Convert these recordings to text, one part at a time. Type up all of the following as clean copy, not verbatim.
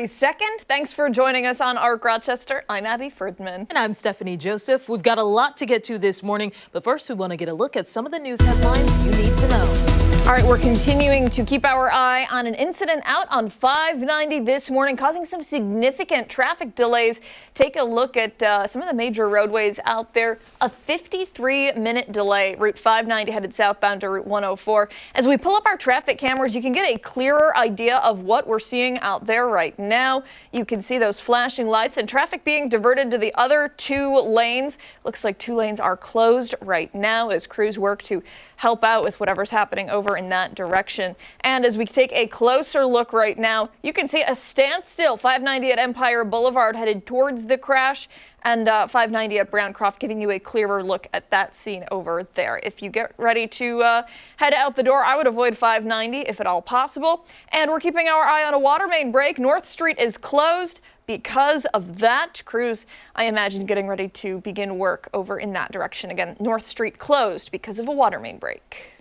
February 2nd. Thanks for joining us on ARC Rochester. I'm Abby Fridman. And I'm Stephanie Joseph. We've got a lot to get to this morning, but first we want to get a look at some of the news headlines you need to know. All right, we're continuing to keep our eye on an incident out on 590 this morning, causing some significant traffic delays. Take a look at some of the major roadways out there. A 53-minute delay, Route 590 headed southbound to Route 104. As we pull up our traffic cameras, you can get a clearer idea of what we're seeing out there right now. You can see those flashing lights and traffic being diverted to the other two lanes. Looks like two lanes are closed right now as crews work to help out with whatever's happening over in that direction. And as we take a closer look right now, you can see a standstill 590 at Empire Boulevard headed towards the crash, and 590 at Browncroft, giving you a clearer look at that scene over there. If you get ready to head out the door, I would avoid 590 if at all possible. And we're keeping our eye on a water main break. North Street is closed because of that. Crews, I imagine, getting ready to begin work over in that direction. Again, North Street closed because of a water main break.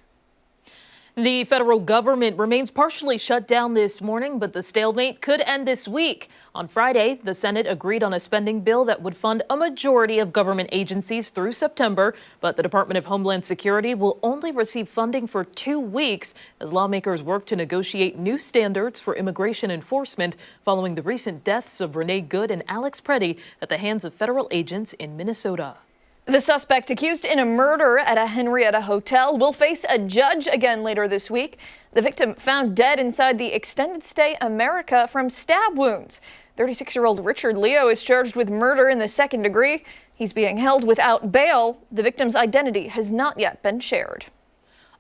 The federal government remains partially shut down this morning, but the stalemate could end this week. On Friday, the Senate agreed on a spending bill that would fund a majority of government agencies through September, but the Department of Homeland Security will only receive funding for 2 weeks as lawmakers work to negotiate new standards for immigration enforcement following the recent deaths of Renee Good and Alex Preddy at the hands of federal agents in Minnesota. The suspect accused in a murder at a Henrietta hotel will face a judge again later this week. The victim found dead inside the extended stay America from stab wounds. 36-year-old Richard Leo is charged with murder in the second degree. He's being held without bail. The victim's identity has not yet been shared.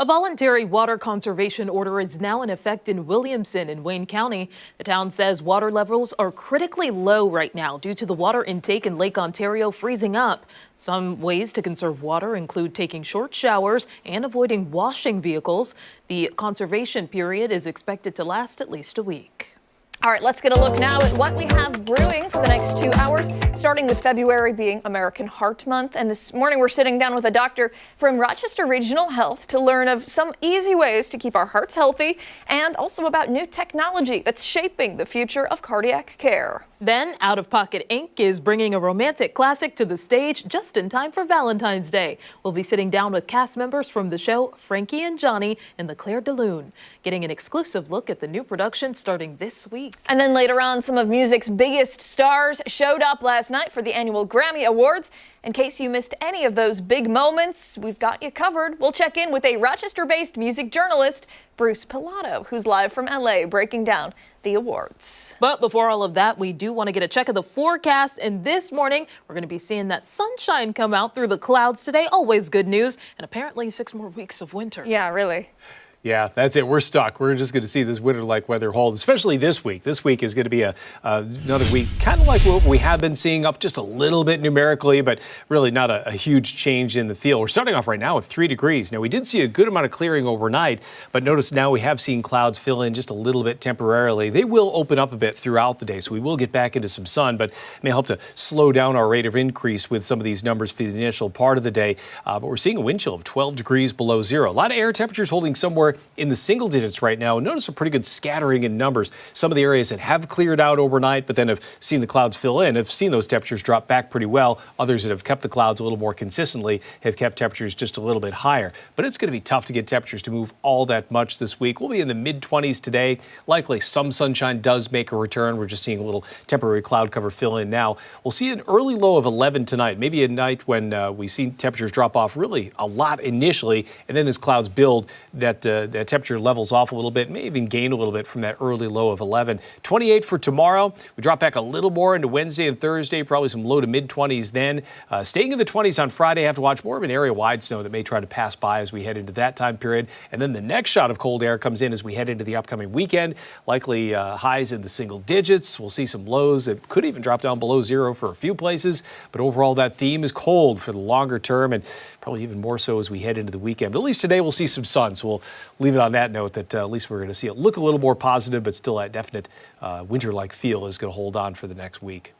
A voluntary water conservation order is now in effect in Williamson in Wayne County. The town says water levels are critically low right now due to the water intake in Lake Ontario freezing up. Some ways to conserve water include taking short showers and avoiding washing vehicles. The conservation period is expected to last at least a week. All right, let's get a look now at what we have brewing for the next 2 hours, starting with February being American Heart Month. And this morning we're sitting down with a doctor from Rochester Regional Health to learn of some easy ways to keep our hearts healthy and also about new technology that's shaping the future of cardiac care. Then Out of Pocket Inc. is bringing a romantic classic to the stage just in time for Valentine's Day. We'll be sitting down with cast members from the show Frankie and Johnny in the Clair de Lune, getting an exclusive look at the new production starting this week. And then later on, some of music's biggest stars showed up last night for the annual Grammy Awards. In case you missed any of those big moments, we've got you covered. We'll check in with a Rochester-based music journalist, Bruce Pilato, who's live from LA breaking down the awards. But before all of that, we do want to get a check of the forecast. And this morning, we're going to be seeing that sunshine come out through the clouds today. Always good news. And apparently 6 more weeks of winter. Yeah, really. Yeah, that's it. We're stuck. We're just going to see this winter-like weather hold, especially this week. This week is going to be another week kind of like what we have been seeing, up just a little bit numerically, but really not a huge change in the feel. We're starting off right now with 3 degrees. Now, we did see a good amount of clearing overnight, but notice now we have seen clouds fill in just a little bit temporarily. They will open up a bit throughout the day, so we will get back into some sun, but may help to slow down our rate of increase with some of these numbers for the initial part of the day. But we're seeing a wind chill of 12 degrees below zero. A lot of air temperatures holding somewhere in the single digits right now. Notice a pretty good scattering in numbers. Some of the areas that have cleared out overnight but then have seen the clouds fill in have seen those temperatures drop back pretty well. Others that have kept the clouds a little more consistently have kept temperatures just a little bit higher. But it's going to be tough to get temperatures to move all that much this week. We'll be in the mid-20s today. Likely some sunshine does make a return. We're just seeing a little temporary cloud cover fill in now. We'll see an early low of 11 tonight, maybe a night when we see temperatures drop off really a lot initially, and then as clouds build, that temperature levels off a little bit, may even gain a little bit from that early low of 11. 28 for tomorrow. We drop back a little more into Wednesday and Thursday, probably some low to mid-20s then. Staying in the 20s on Friday, have to watch more of an area-wide snow that may try to pass by as we head into that time period. And then the next shot of cold air comes in as we head into the upcoming weekend. Likely highs in the single digits. We'll see some lows that could even drop down below zero for a few places. But overall, that theme is cold for the longer term and probably even more so as we head into the weekend. But at least today we'll see some sun, so we'll leave it on that note that at least we're going to see it look a little more positive, but still that definite winter-like feel is going to hold on for the next week.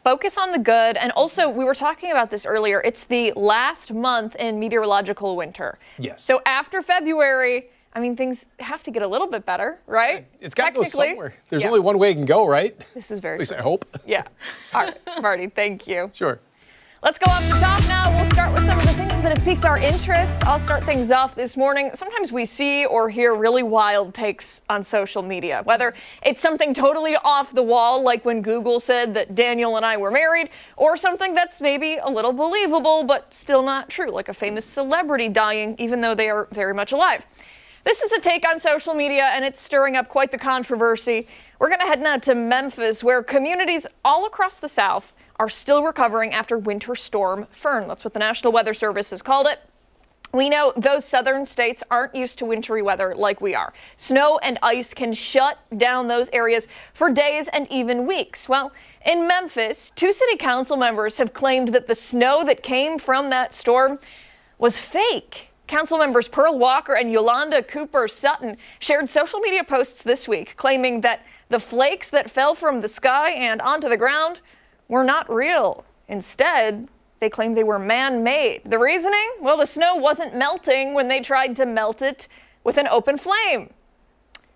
Focus on the good. And also, we were talking about this earlier. It's the last month in meteorological winter. Yes. So after February, I mean, things have to get a little bit better, right? It's got to go Technically, somewhere. There's yeah. only one way it can go, right? This is very At least true. I hope. Yeah. All right, Marty, thank you. Sure. Let's go off the top now. We'll start with some of the things that have piqued our interest. I'll start things off this morning. Sometimes we see or hear really wild takes on social media, whether it's something totally off the wall, like when Google said that Daniel and I were married, or something that's maybe a little believable, but still not true, like a famous celebrity dying, even though they are very much alive. This is a take on social media, and it's stirring up quite the controversy. We're going to head now to Memphis, where communities all across the South are still recovering after Winter Storm Fern. That's what the National Weather Service has called it. We know those southern states aren't used to wintry weather like we are. Snow and ice can shut down those areas for days and even weeks. Well, in Memphis, 2 city council members have claimed that the snow that came from that storm was fake. Council members Pearl Walker and Yolanda Cooper Sutton shared social media posts this week claiming that the flakes that fell from the sky and onto the ground were not real. Instead, they claimed they were man-made. The reasoning? Well, the snow wasn't melting when they tried to melt it with an open flame.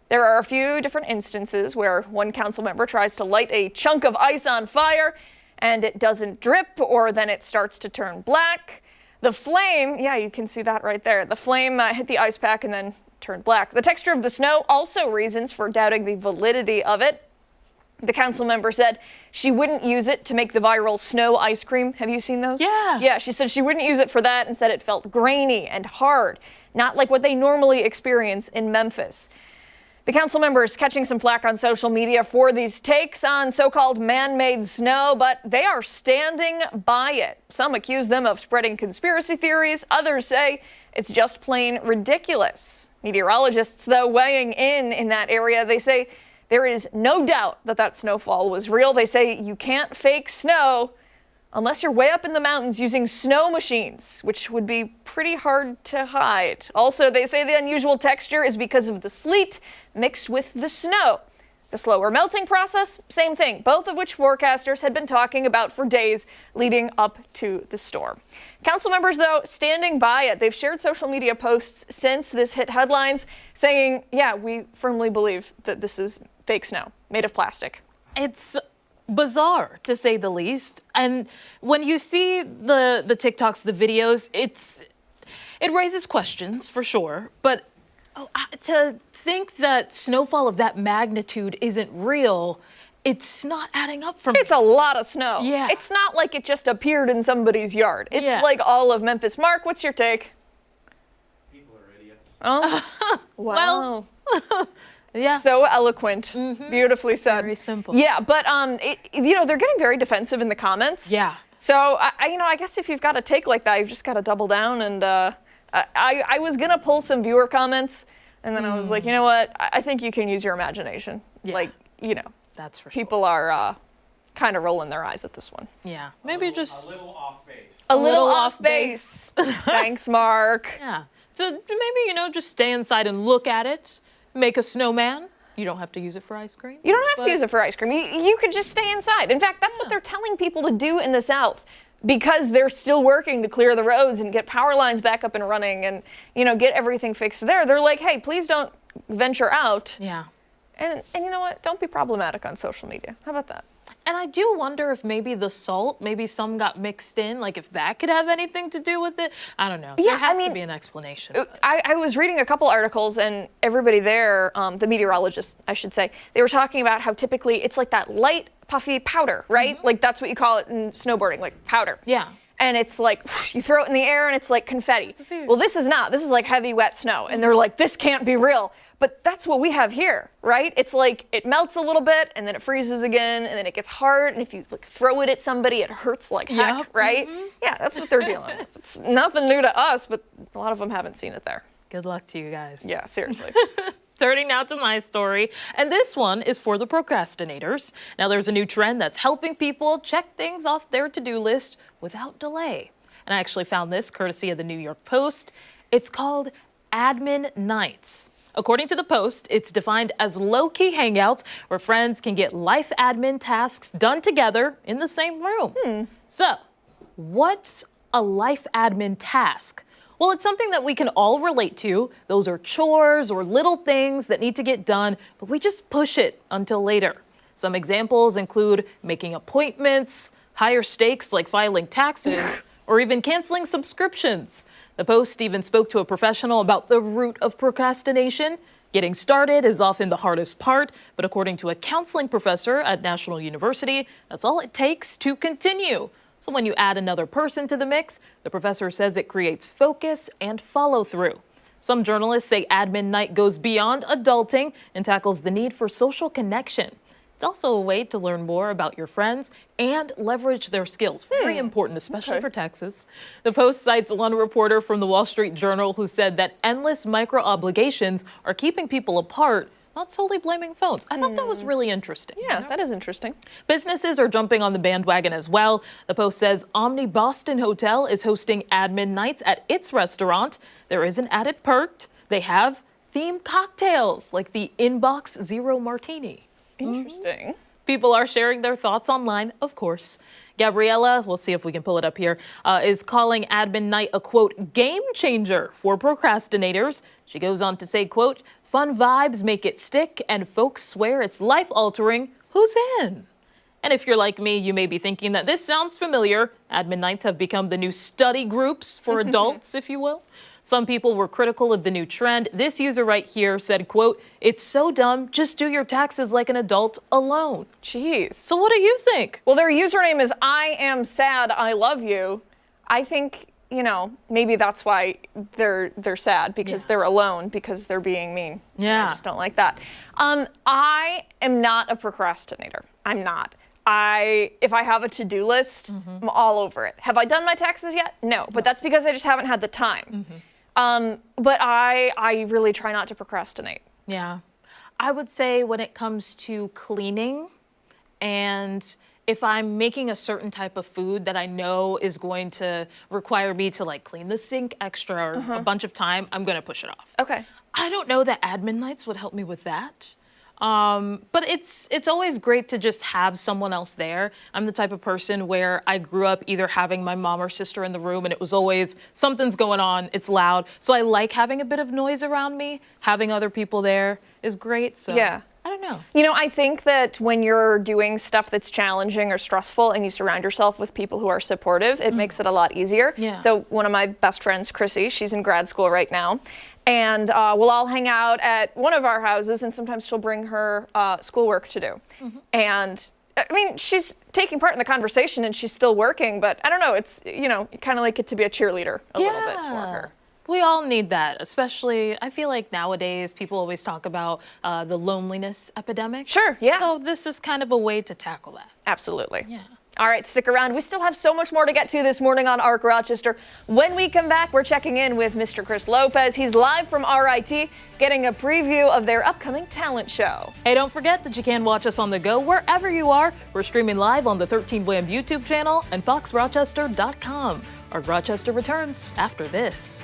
There are a few different instances where one council member tries to light a chunk of ice on fire and it doesn't drip, or then it starts to turn black. The flame, yeah, you can see that right there. The flame hit the ice pack and then turned black. The texture of the snow, also reasons for doubting the validity of it. The council member said she wouldn't use it to make the viral snow ice cream. Have you seen those? Yeah. Yeah, she said she wouldn't use it for that and said it felt grainy and hard, not like what they normally experience in Memphis. The council member is catching some flack on social media for these takes on so-called man-made snow, but they are standing by it. Some accuse them of spreading conspiracy theories. Others say it's just plain ridiculous. Meteorologists, though, weighing in that area, they say there is no doubt that that snowfall was real. They say you can't fake snow unless you're way up in the mountains using snow machines, which would be pretty hard to hide. Also, they say the unusual texture is because of the sleet mixed with the snow. The slower melting process, same thing, both of which forecasters had been talking about for days leading up to the storm. Council members, though, standing by it. They've shared social media posts since this hit headlines saying, yeah, we firmly believe that this is fake snow made of plastic. It's bizarre, to say the least. And when you see the TikToks, the videos, it raises questions for sure. But to think that snowfall of that magnitude isn't real, it's not adding up for me. It's a lot of snow. Yeah. It's not like it just appeared in somebody's yard. It's Yeah. like all of Memphis. Mark, what's your take? People are idiots. Oh, wow. Yeah. So eloquent. Beautifully said. Very simple. Yeah, but they're getting very defensive in the comments. Yeah. So I guess if you've got a take like that, you've just got to double down. And I was gonna pull some viewer comments, and then I was like, you know what? I think you can use your imagination. Yeah. Like, That's for sure. people are kind of rolling their eyes at this one. Yeah. Maybe A just little off base. A little little off off base. Thanks, Mark. yeah. So maybe just stay inside and look at it. Make a snowman. You don't have to use it for ice cream. You don't have to use it for ice cream. You could just stay inside. In fact, that's what they're telling people to do in the South, because they're still working to clear the roads and get power lines back up and running and, get everything fixed there. They're like, hey, please don't venture out. Yeah. And you know what? Don't be problematic on social media. How about that? And I do wonder if maybe the salt, maybe some got mixed in, like if that could have anything to do with it. I don't know. Yeah, There has I mean, to be an explanation. I was reading a couple articles, and everybody there, the meteorologists, I should say, they were talking about how typically it's like that light, puffy powder, right? Like that's what you call it in snowboarding, like powder. Yeah. And it's like, you throw it in the air and it's like confetti. Well, this is not. This is like heavy, wet snow. And they're like, this can't be real. But that's what we have here, right? It's like it melts a little bit and then it freezes again and then it gets hard. And if you throw it at somebody, it hurts like heck, Yep. right? Yeah, that's what they're dealing with. It's nothing new to us, but a lot of them haven't seen it there. Good luck to you guys. Yeah, seriously. Turning now to my story, and this one is for the procrastinators. Now, there's a new trend that's helping people check things off their to-do list without delay. And I actually found this courtesy of the New York Post. It's called Admin Nights. According to the Post, it's defined as low-key hangouts where friends can get life admin tasks done together in the same room. So, what's a life admin task? Well, it's something that we can all relate to. Those are chores or little things that need to get done, but we just push it until later. Some examples include making appointments, higher stakes like filing taxes, or even canceling subscriptions. The Post even spoke to a professional about the root of procrastination. Getting started is often the hardest part, but according to a counseling professor at National University, that's all it takes to continue. So when you add another person to the mix, the professor says it creates focus and follow through. Some journalists say admin night goes beyond adulting and tackles the need for social connection. It's also a way to learn more about your friends and leverage their skills. Very important, especially for taxes. The Post cites one reporter from the Wall Street Journal who said that endless micro obligations are keeping people apart, not solely blaming phones. I thought that was really interesting. Yeah, that is interesting. Businesses are jumping on the bandwagon as well. The Post says Omni Boston Hotel is hosting admin nights at its restaurant. There is an added perk. They have themed cocktails like the Inbox Zero Martini. Interesting. People are sharing their thoughts online, of course. Gabriella, we'll see if we can pull it up here, is calling admin night a, quote, game changer for procrastinators. She goes on to say, quote, fun vibes make it stick and folks swear it's life-altering. Who's in? And if you're like me, you may be thinking that this sounds familiar. Admin nights have become the new study groups for adults, if you will. Some people were critical of the new trend. This user right here said, quote, it's so dumb, just do your taxes like an adult alone. Jeez. So what do you think? Well, their username is I am sad, I love you. I think, maybe that's why they're sad, because they're alone, because they're being mean. Yeah. I just don't like that. I am not a procrastinator. I'm not. If I have a to-do list, I'm all over it. Have I done my taxes yet? No, but that's because I just haven't had the time. But I really try not to procrastinate. Yeah. I would say when it comes to cleaning, and if I'm making a certain type of food that I know is going to require me to like clean the sink extra or a bunch of time, I'm going to push it off. Okay. I don't know that admin nights would help me with that. But it's always great to just have someone else there. I'm the type of person where I grew up either having my mom or sister in the room and it was always something's going on, it's loud. So I like having a bit of noise around me. Having other people there is great. So yeah. I don't know. I think that when you're doing stuff that's challenging or stressful and you surround yourself with people who are supportive, it makes it a lot easier. Yeah. So one of my best friends, Chrissy, she's in grad school right now. And we'll all hang out at one of our houses, and sometimes she'll bring her schoolwork to do. And I mean, she's taking part in the conversation and she's still working, but I don't know, it's, you kind of like get to be a cheerleader a little bit for her. We all need that, especially, I feel like nowadays people always talk about the loneliness epidemic. Sure, yeah. So this is kind of a way to tackle that. Absolutely. Yeah. All right, stick around. We still have so much more to get to this morning on ARC Rochester. When we come back, we're checking in with Mr. Chris Lopez. He's live from RIT, getting a preview of their upcoming talent show. Hey, don't forget that you can watch us on the go wherever you are. We're streaming live on the 13 Wham YouTube channel and foxrochester.com. ARC Rochester returns after this.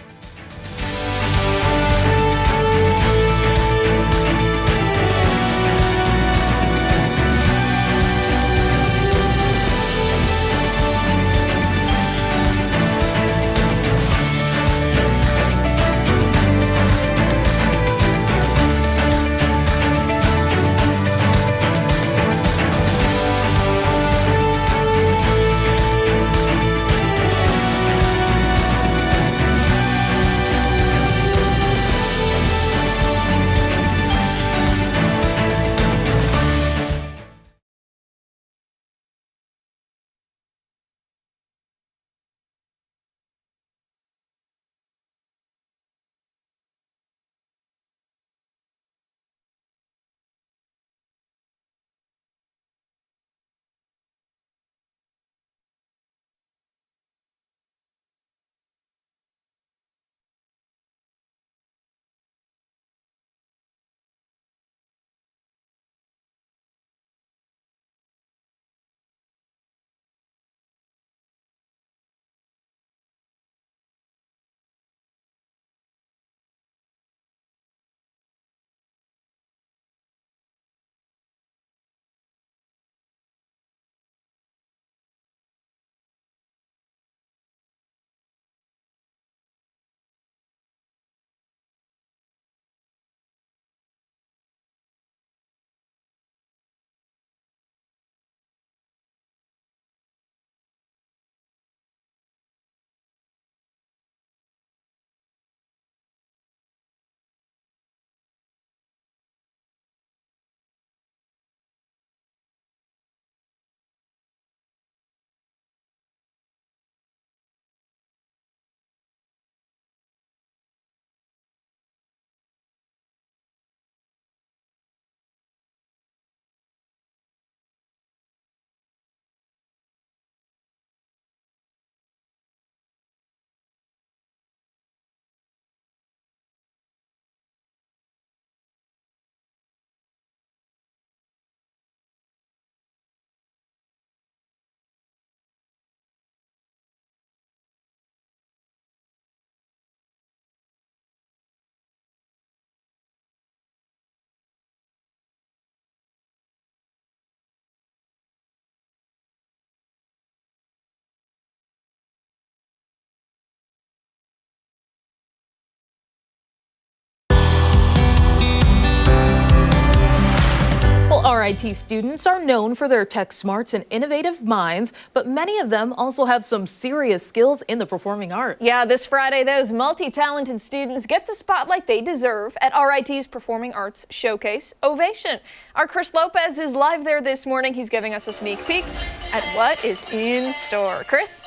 RIT students are known for their tech smarts and innovative minds, but many of them also have some serious skills in the performing arts. Yeah, this Friday, those multi-talented students get the spotlight they deserve at RIT's Performing Arts Showcase Ovation. Our Chris Lopez is live there this morning. He's giving us a sneak peek at what is in store. Chris?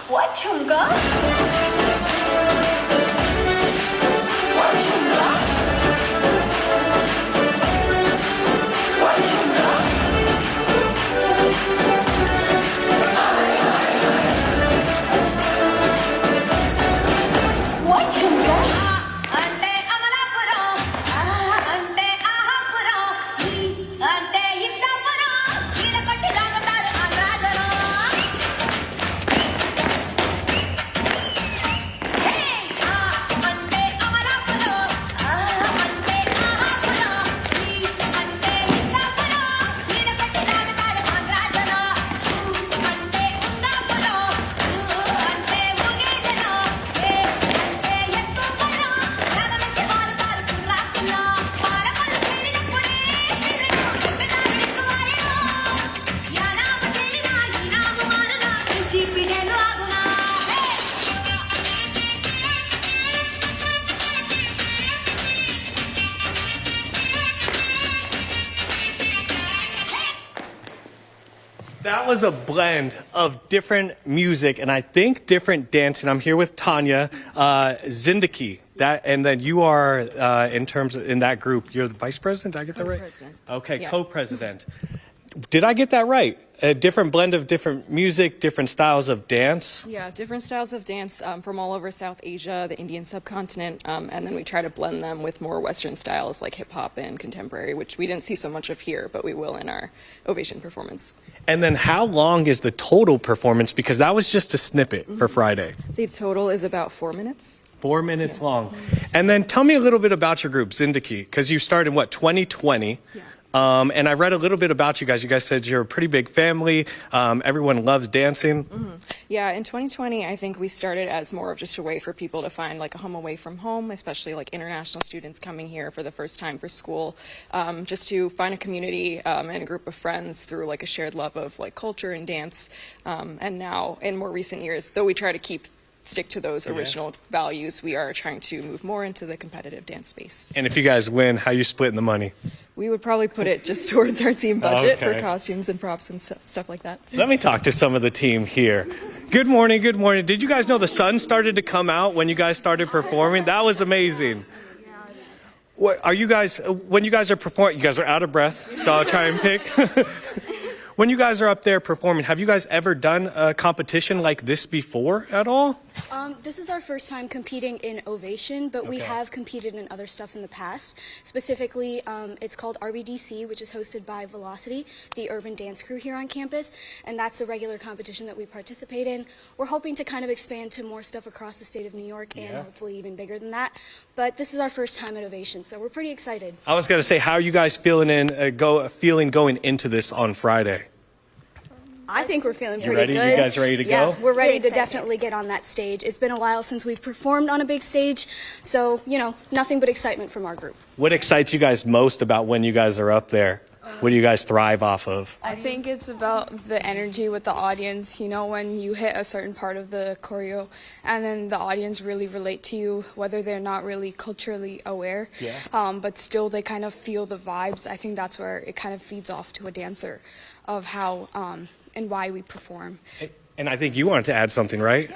What chunga? That was a blend of different music and I think different dancing. I'm here with Tanya, Zindaki. And then you are in that group. You're the vice president. Did I get that right? Co-president. Okay, Yeah. co-president. Did I get that right? A different blend of different music, different styles of dance. Yeah, different styles of dance from all over South Asia, the Indian subcontinent, and then we try to blend them with more Western styles like hip hop and contemporary, which we didn't see so much of here, but we will in our Ovation performance. And then how long is the total performance? Because that was just a snippet for Friday. The total is about 4 minutes. 4 minutes long. And then tell me a little bit about your group, Zindaki, because you started, 2020? Yeah. And I read a little bit about you guys. You guys said you're a pretty big family. Everyone loves dancing. Yeah, in 2020, I think we started as more of just a way for people to find like a home away from home, especially like international students coming here for the first time for school, just to find a community and a group of friends through like a shared love of like culture and dance. And now, in more recent years, though we try to stick to those original values, we are trying to move more into the competitive dance space. And if you guys win, how you splitting the money? We would probably put it just towards our team budget for Okay. costumes and props and stuff like that. Let me talk to some of the team here. Good morning, good morning. Did you guys know the sun started to come out when you guys started performing? That was amazing. What, are you guys, when you guys are performing, you guys are out of breath, so I'll try and pick. When you guys are up there performing, have you guys ever done a competition like this before at all? This is our first time competing in Ovation, but we Okay. have competed in other stuff in the past. Specifically, it's called RBDC, which is hosted by Velocity, the urban dance crew here on campus, and that's a regular competition that we participate in. We're hoping to kind of expand to more stuff across the state of New York and hopefully even bigger than that. But this is our first time at Ovation, so we're pretty excited. I was going to say, how are you guys feeling going into this on Friday? I think we're feeling You pretty ready? good. You guys ready to Yeah, go? we're ready to definitely get on that stage. It's been a while since we've performed on a big stage, so, nothing but excitement from our group. What excites you guys most about when you guys are up there? What do you guys thrive off of? I think it's about the energy with the audience, when you hit a certain part of the choreo and then the audience really relate to you, whether they're not really culturally aware, but still they kind of feel the vibes. I think that's where it kind of feeds off to a dancer of how and why we perform. And I think you wanted to add something, right?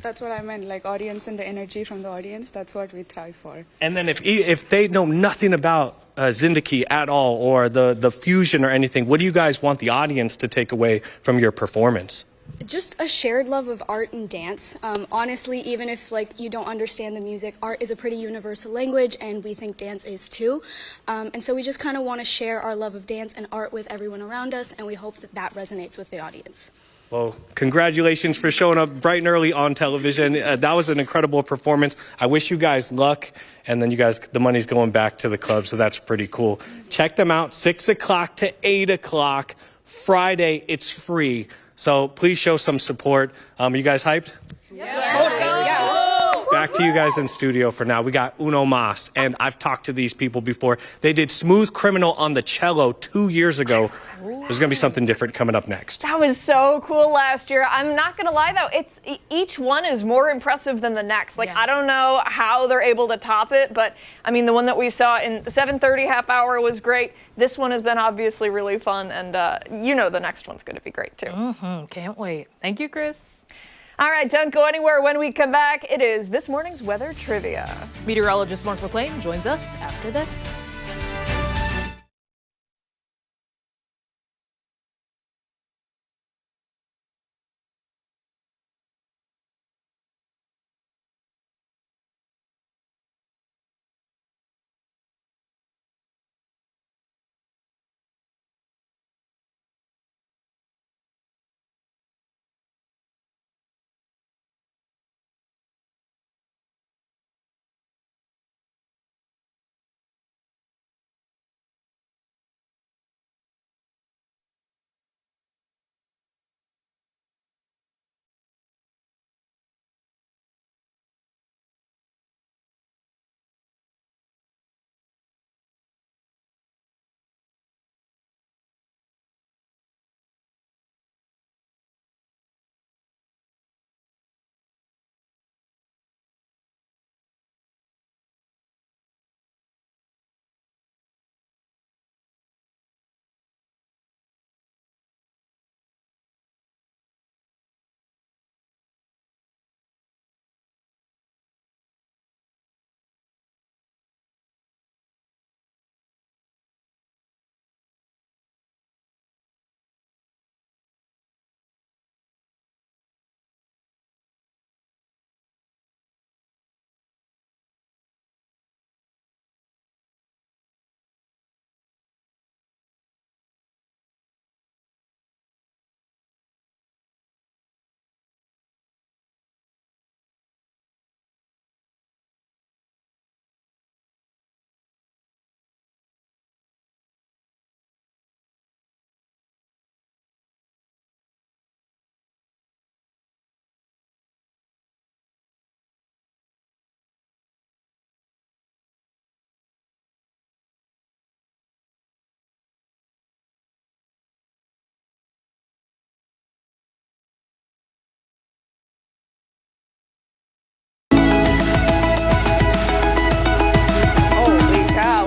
That's what I meant, like audience and the energy from the audience, that's what we thrive for. And then if they know nothing about Zindaki at all or the fusion or anything, what do you guys want the audience to take away from your performance? Just a shared love of art and dance. Honestly, even if you don't understand the music, art is a pretty universal language, and we think dance is too. And so we just kind of want to share our love of dance and art with everyone around us, and we hope that that resonates with the audience. Well, congratulations for showing up bright and early on television. That was an incredible performance. I wish you guys luck. And then you guys, the money's going back to the club, so that's pretty cool. Check them out, 6 o'clock to 8 o'clock. Friday, it's free. So please show some support. You guys hyped? Back to you guys in studio for now. We got Uno Mas, and I've talked to these people before. They did Smooth Criminal on the cello 2 years ago. There's going to be something different coming up next. That was so cool last year. I'm not going to lie, though. Each one is more impressive than the next. Like, I don't know how they're able to top it, but, I mean, the one that we saw in the 7:30 half hour was great. This one has been obviously really fun, and the next one's going to be great, too. Can't wait. Thank you, Chris. All right, don't go anywhere. When we come back, it is this morning's weather trivia. Meteorologist Mark McLean joins us after this.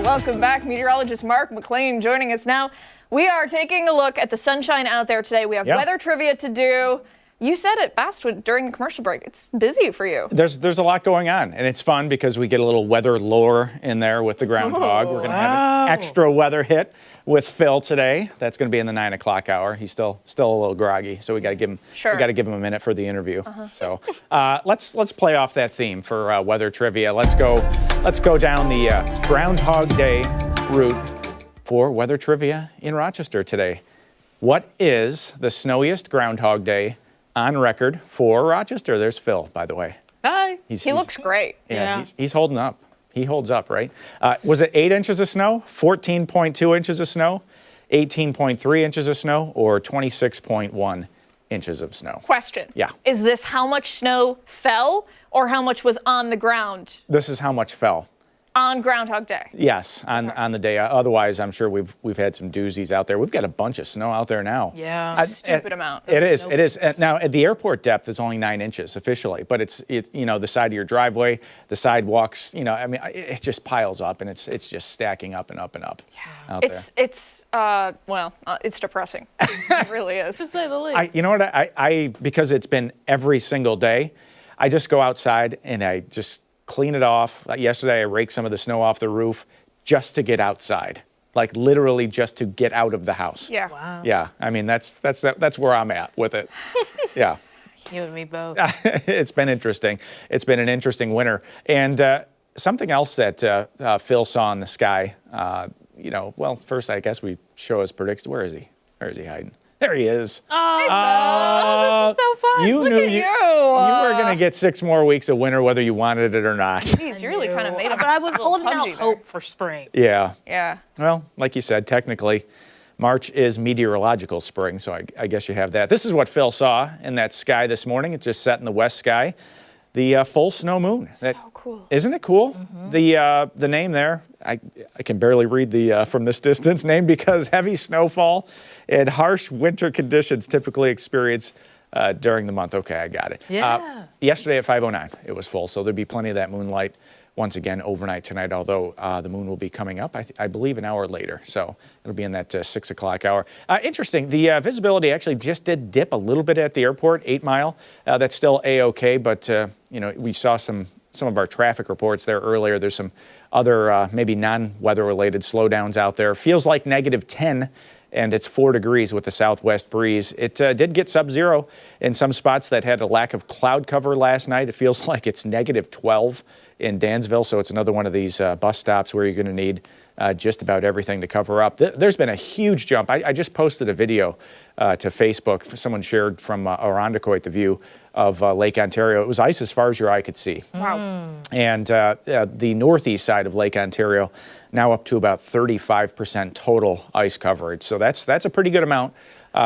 Welcome back. Meteorologist Mark McLean joining us now. We are taking a look at the sunshine out there today. We have weather trivia to do. You said it best during the commercial break. It's busy for you. There's a lot going on, and it's fun because we get a little weather lore in there with the groundhog. We're going to have an extra weather hit with Phil today. That's going to be in the 9 o'clock hour. He's still a little groggy, so we got to give him a minute for the interview. So let's play off that theme for weather trivia. Let's go down the Groundhog Day route for weather trivia in Rochester today. What is the snowiest Groundhog Day on record for Rochester? There's Phil, by the way. Hi. He looks great. Yeah. He's holding up. He holds up, right? Was it 8 inches of snow, 14.2 inches of snow, 18.3 inches of snow, or 26.1 inches of snow? Question. Yeah. Is this how much snow fell or how much was on the ground? This is how much fell. On Groundhog Day? Yes, on the day. Otherwise, I'm sure we've had some doozies out there. We've got a bunch of snow out there now. Yeah. Stupid amount. It is. Now, at the airport depth, it's only 9 inches officially, but it's the side of your driveway, the sidewalks, it just piles up, and it's just stacking up and up and up out there. It's depressing. It really is. To say the least. You know what? I because it's been every single day, I just go outside and I just clean it off. Yesterday, I raked some of the snow off the roof just to get outside, like literally just to get out of the house. Yeah. Wow. Yeah. I mean, that's where I'm at with it. Yeah. You and me both. It's been interesting. It's been an interesting winter. And something else that Phil saw in the sky, first, I guess we show his prediction. Where is he? Where is he hiding? There he is. Oh, this is so fun. You Look knew at you you. were going to get 6 more weeks of winter whether you wanted it or not. Jeez, you really kind of made him. But I was a little holding out pudgy there. hope for spring. Yeah. Yeah. Well, like you said, technically, March is meteorological spring, so I guess you have that. This is what Phil saw in that sky this morning. It just set in the west sky. The full snow moon. So cool. Isn't it cool? The name there, I can barely read the from this distance, named because heavy snowfall and harsh winter conditions typically experience during the month. Okay, I got it. Yeah. Yesterday at 5:09, it was full, so there'd be plenty of that moonlight once again overnight tonight, although the moon will be coming up, I believe, an hour later. So it'll be in that 6 o'clock hour. Interesting, the visibility actually just did dip a little bit at the airport, 8 Mile. That's still A-OK, but we saw some of our traffic reports there earlier. There's some other maybe non-weather related slowdowns out there. Feels like -10. And it's 4 degrees with the southwest breeze. It did get sub-zero in some spots that had a lack of cloud cover last night. It feels like it's -12 in Dansville, so it's another one of these bus stops where you're going to need just about everything to cover up. There's been a huge jump. I just posted a video to Facebook. Someone shared from Irondequoit, the view of Lake Ontario. It was ice as far as your eye could see. Wow. And the northeast side of Lake Ontario now up to about 35% total ice coverage. So that's a pretty good amount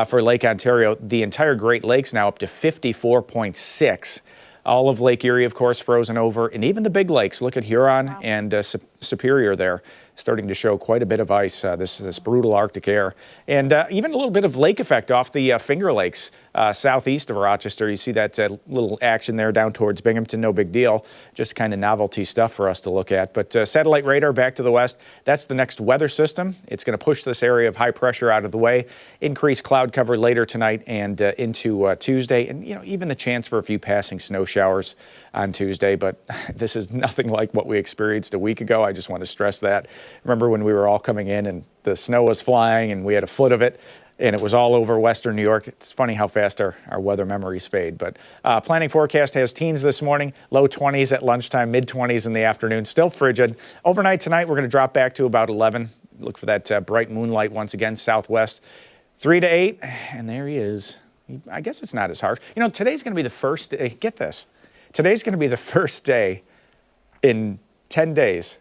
for Lake Ontario. The entire Great Lakes now up to 54.6. All of Lake Erie, of course, frozen over, and even the big lakes. Look at Huron and Superior there, starting to show quite a bit of ice, this brutal Arctic air. And even a little bit of lake effect off the Finger Lakes southeast of Rochester. You see that little action there down towards Binghamton, no big deal. Just kind of novelty stuff for us to look at. But satellite radar back to the west, that's the next weather system. It's going to push this area of high pressure out of the way, increase cloud cover later tonight and into Tuesday, and even the chance for a few passing snow showers on Tuesday. But this is nothing like what we experienced a week ago. I just want to stress that. Remember when we were all coming in and the snow was flying and we had a foot of it and it was all over western New York? It's funny how fast our weather memories fade. But planning forecast has teens this morning, low 20s at lunchtime, mid 20s in the afternoon, still frigid. Overnight tonight, we're going to drop back to about 11. Look for that bright moonlight once again, southwest. 3 to 8, and there he is. I guess it's not as harsh. Today's going to be the first day. Get this. Today's going to be the first day in 10 days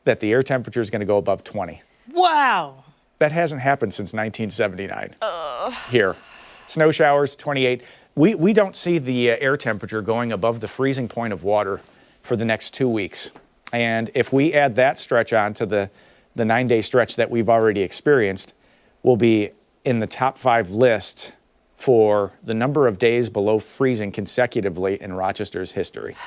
that the air temperature is going to go above 20. Wow. That hasn't happened since 1979 here. Snow showers, 28. We don't see the air temperature going above the freezing point of water for the next 2 weeks. And if we add that stretch on to the 9-day stretch that we've already experienced, we'll be in the top 5 list for the number of days below freezing consecutively in Rochester's history.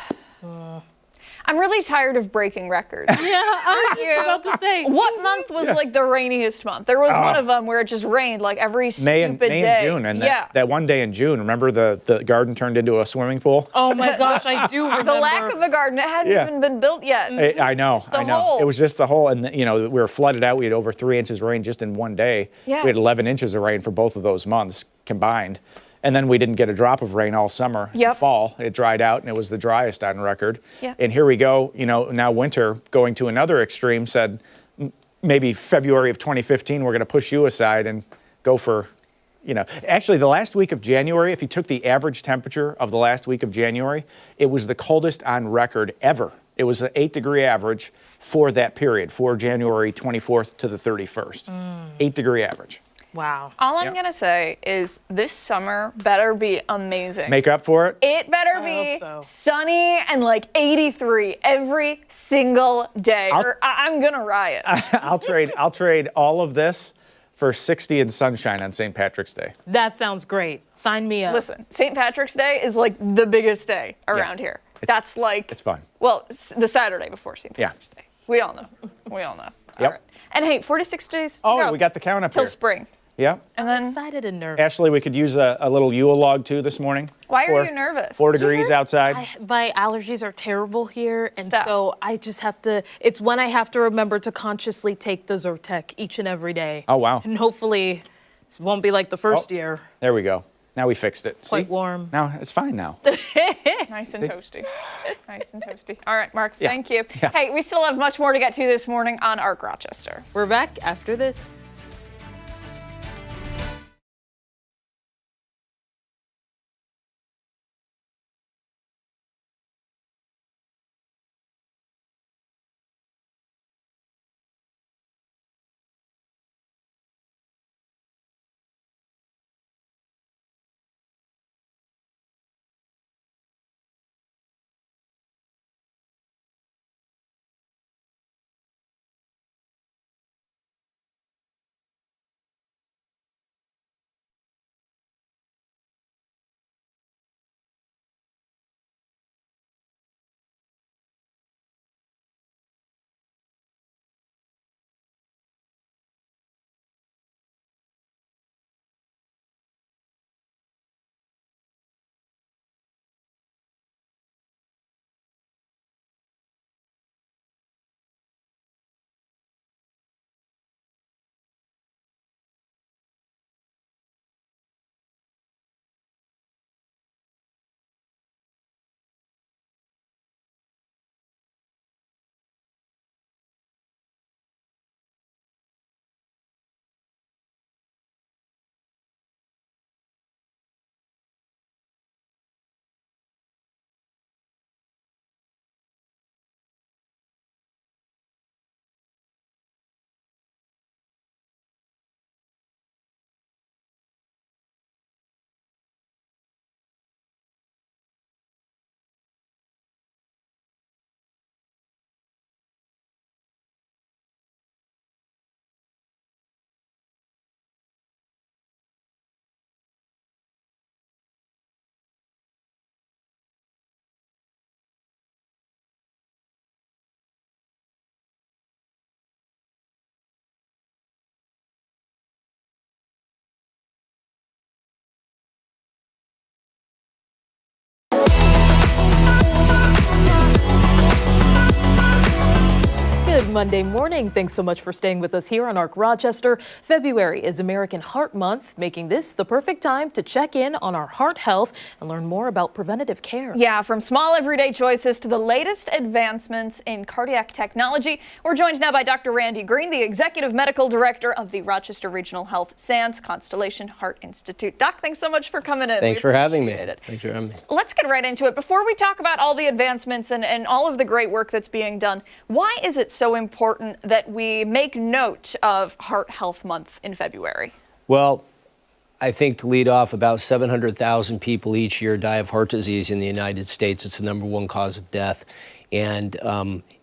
I'm really tired of breaking records. Yeah, I was just about to say. What month was like the rainiest month? There was one of them where it just rained like every stupid May day. and June, and that one day in June, remember the garden turned into a swimming pool? Oh my gosh, I do remember. The lack of a garden, it hadn't even been built yet. I know. Hole. It was just the hole, and we were flooded out. We had over 3 inches of rain just in one day. Yeah. We had 11 inches of rain for both of those months combined. And then we didn't get a drop of rain all summer. Yep. Fall, it dried out, and it was the driest on record. Yep. And here we go, now winter going to another extreme, said maybe February of 2015, we're going to push you aside and go for, Actually, the last week of January, if you took the average temperature of the last week of January, it was the coldest on record ever. It was an 8-degree average for that period, for January 24th to the 31st. 8-degree average. Wow. All I'm going to say is this summer better be amazing. Make up for it? It better I be hope so. sunny and like 83 every single day, or I'm going to riot. I'll trade all of this for 60 and sunshine on St. Patrick's Day. That sounds great. Sign me up. Listen, St. Patrick's Day is like the biggest day around here. That's like... It's fun. Well, the Saturday before St. Patrick's Day. We all know. All Yep. right. And hey, 46 days to go. We got the count up till here. spring. Yeah. And I'm then... excited and nervous. Ashley, we could use a little Yule log too this morning. Why are you nervous? 4 degrees outside. My allergies are terrible here, and Stop. so I just have to, it's when I have to remember to consciously take the Zyrtec each and every day. Oh, wow. And hopefully it won't be like the first year. There we go. Now we fixed it. Quite See? warm. Now it's fine now. Nice and toasty. Nice and toasty. All right, Mark, thank you. Yeah. Hey, we still have much more to get to this morning on ARC Rochester. We're back after this. Monday morning. Thanks so much for staying with us here on ARC Rochester. February is American Heart Month, making this the perfect time to check in on our heart health and learn more about preventative care. Yeah, from small everyday choices to the latest advancements in cardiac technology. We're joined now by Dr. Randy Green, the Executive Medical Director of the Rochester Regional Health SANS Constellation Heart Institute. Doc, thanks so much for coming in. Thanks for having me. Thanks for having me. Let's get right into it. Before we talk about all the advancements and all of the great work that's being done, why is it so important that we make note of Heart Health Month in February? Well, I think to lead off, about 700,000 people each year die of heart disease in the United States. It's the #1 cause of death. And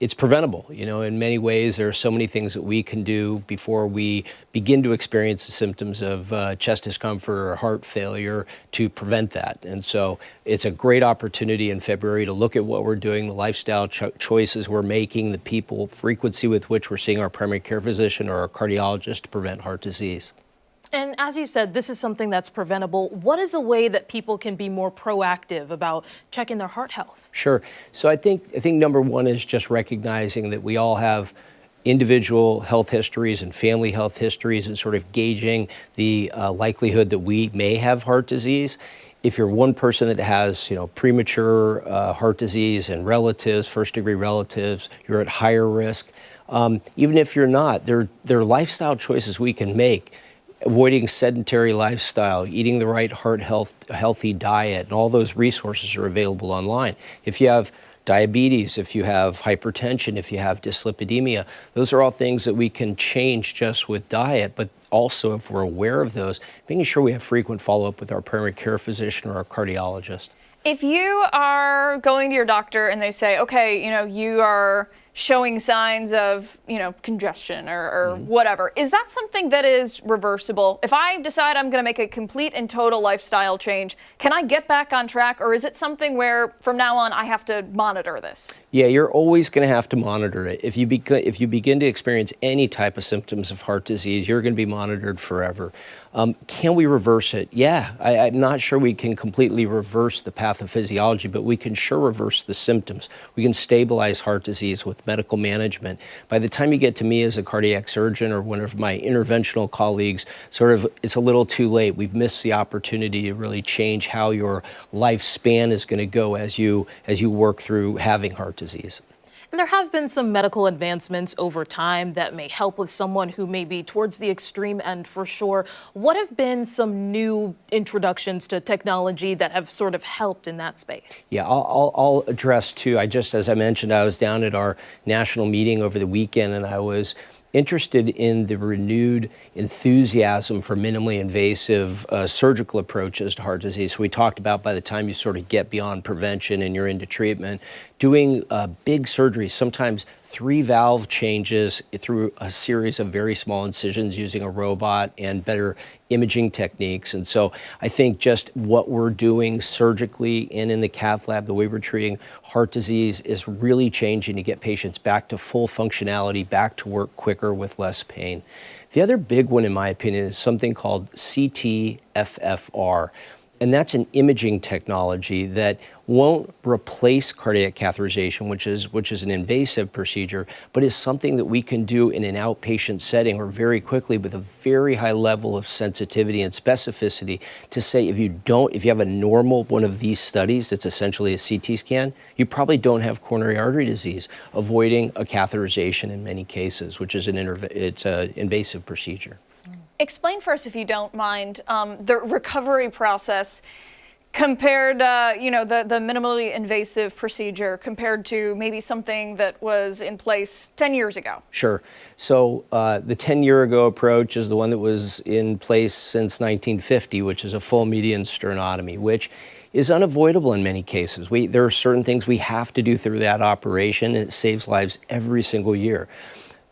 it's preventable. You know, in many ways, there are so many things that we can do before we begin to experience the symptoms of chest discomfort or heart failure to prevent that. And so it's a great opportunity in February to look at what we're doing, the lifestyle choices we're making, the people frequency with which we're seeing our primary care physician or our cardiologist to prevent heart disease. And as you said, this is something that's preventable. What is a way that people can be more proactive about checking their heart health? Sure. So I think #1 is just recognizing that we all have individual health histories and family health histories and sort of gauging the likelihood that we may have heart disease. If you're one person that has, premature heart disease and relatives, first-degree relatives, you're at higher risk. Even if you're not, there are lifestyle choices we can make. Avoiding sedentary lifestyle, eating the right healthy diet, and all those resources are available online. If you have diabetes, if you have hypertension, if you have dyslipidemia, those are all things that we can change just with diet, but also if we're aware of those, making sure we have frequent follow-up with our primary care physician or our cardiologist. If you are going to your doctor and they say, okay, you are showing signs of, congestion or whatever, is that something that is reversible? If I decide I'm going to make a complete and total lifestyle change, can I get back on track, or is it something where from now on I have to monitor this? Yeah, you're always going to have to monitor it. If you begin to experience any type of symptoms of heart disease, you're going to be monitored forever. Can we reverse it? Yeah, I'm not sure we can completely reverse the pathophysiology, but we can sure reverse the symptoms. We can stabilize heart disease with medical management. By the time you get to me as a cardiac surgeon or one of my interventional colleagues, it's a little too late. We've missed the opportunity to really change how your lifespan is going to go as you work through having heart disease. And there have been some medical advancements over time that may help with someone who may be towards the extreme end for sure. What have been some new introductions to technology that have sort of helped in that space? Yeah, I'll address two. As I mentioned, I was down at our national meeting over the weekend, and I was interested in the renewed enthusiasm for minimally invasive surgical approaches to heart disease. So we talked about by the time you sort of get beyond prevention and you're into treatment, doing big surgeries, sometimes 3 valve changes through a series of very small incisions using a robot and better imaging techniques. And so I think just what we're doing surgically and in the cath lab, the way we're treating heart disease is really changing to get patients back to full functionality, back to work quicker with less pain. The other big one, in my opinion, is something called CT-FFR. And that's an imaging technology that won't replace cardiac catheterization, which is an invasive procedure, but is something that we can do in an outpatient setting or very quickly with a very high level of sensitivity and specificity to say if you have a normal one of these studies that's essentially a CT scan, you probably don't have coronary artery disease, avoiding a catheterization in many cases, which is it's an invasive procedure. Explain for us, if you don't mind, the recovery process compared, the minimally invasive procedure compared to maybe something that was in place 10 years ago. Sure. So the 10-year-ago approach is the one that was in place since 1950, which is a full median sternotomy, which is unavoidable in many cases. There are certain things we have to do through that operation, and it saves lives every single year.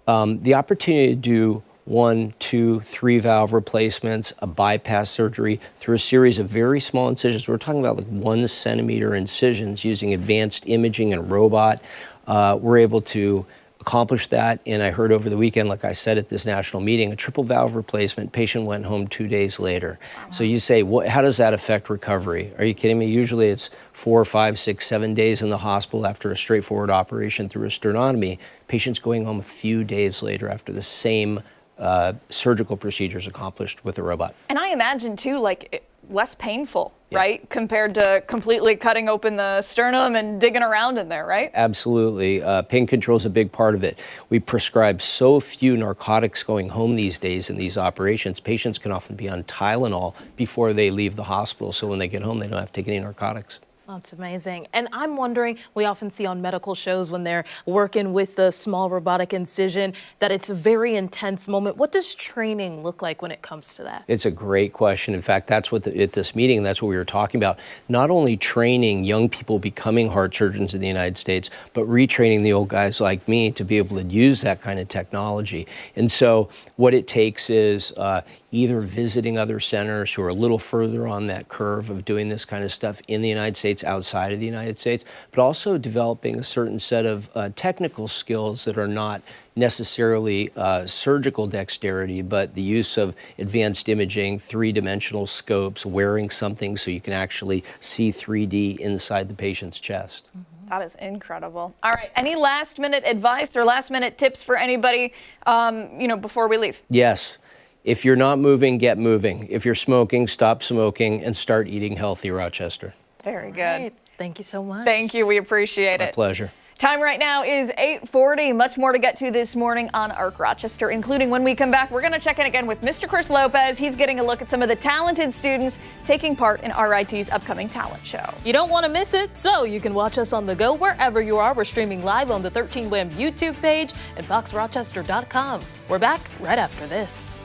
The opportunity to do 1, 2, 3 valve replacements, a bypass surgery through a series of very small incisions. We're talking about like 1 centimeter incisions using advanced imaging and robot. We're able to accomplished that. And I heard over the weekend, like I said at this national meeting, a triple valve replacement, patient went home 2 days later. So you say, how does that affect recovery? Are you kidding me? Usually it's 4, 5, 6, 7 days in the hospital after a straightforward operation through a sternotomy. Patients going home a few days later after the same surgical procedures accomplished with a robot. And I imagine too, like less painful, right? Compared to completely cutting open the sternum and digging around in there, right? Absolutely. Pain control is a big part of it. We prescribe so few narcotics going home these days in these operations. Patients can often be on Tylenol before they leave the hospital. So when they get home, they don't have to take any narcotics. That's amazing. And I'm wondering, we often see on medical shows when they're working with the small robotic incision that it's a very intense moment. What does training look like when it comes to that? It's a great question. In fact, that's what at this meeting, that's what we were talking about. Not only training young people becoming heart surgeons in the United States, but retraining the old guys like me to be able to use that kind of technology. And so what it takes is either visiting other centers who are a little further on that curve of doing this kind of stuff in the United States, outside of the United States, but also developing a certain set of technical skills that are not necessarily surgical dexterity, but the use of advanced imaging, three-dimensional scopes, wearing something so you can actually see 3D inside the patient's chest. That is incredible. All right, any last minute advice or last minute tips for anybody, before we leave? Yes. If you're not moving, get moving. If you're smoking, stop smoking and start eating healthy, Rochester. Very good. Right. Thank you so much. Thank you. We appreciate it. My pleasure. Time right now is 8:40. Much more to get to this morning on ARC Rochester, including when we come back, we're going to check in again with Mr. Chris Lopez. He's getting a look at some of the talented students taking part in RIT's upcoming talent show. You don't want to miss it, so you can watch us on the go wherever you are. We're streaming live on the 13 WHAM YouTube page and foxrochester.com. We're back right after this.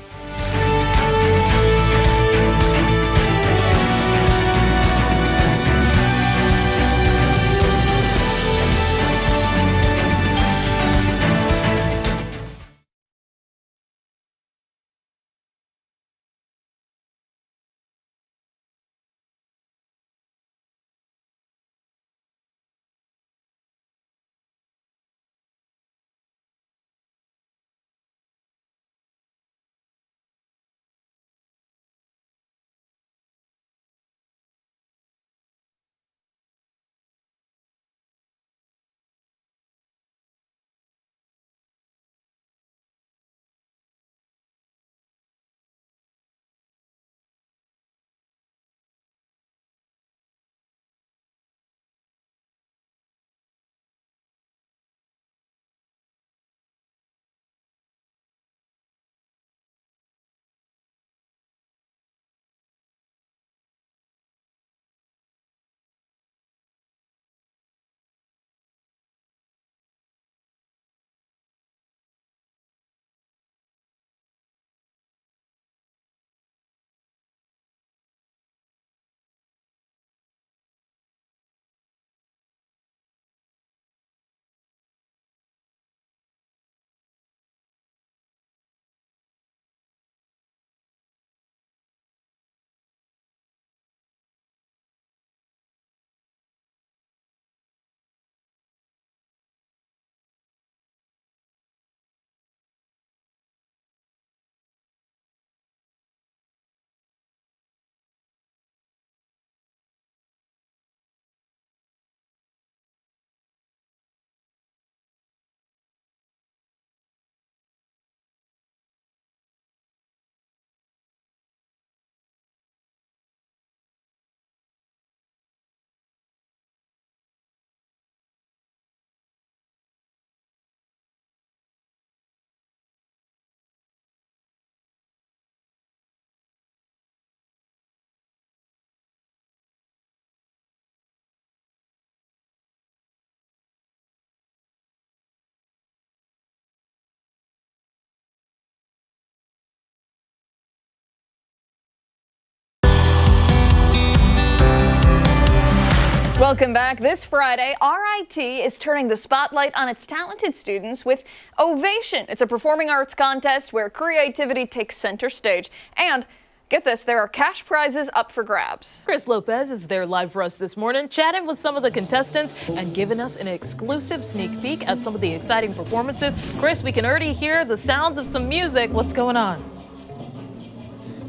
Welcome back. This Friday, RIT is turning the spotlight on its talented students with Ovation. It's a performing arts contest where creativity takes center stage. And get this, there are cash prizes up for grabs. Chris Lopez is there live for us this morning, chatting with some of the contestants and giving us an exclusive sneak peek at some of the exciting performances. Chris, we can already hear the sounds of some music. What's going on?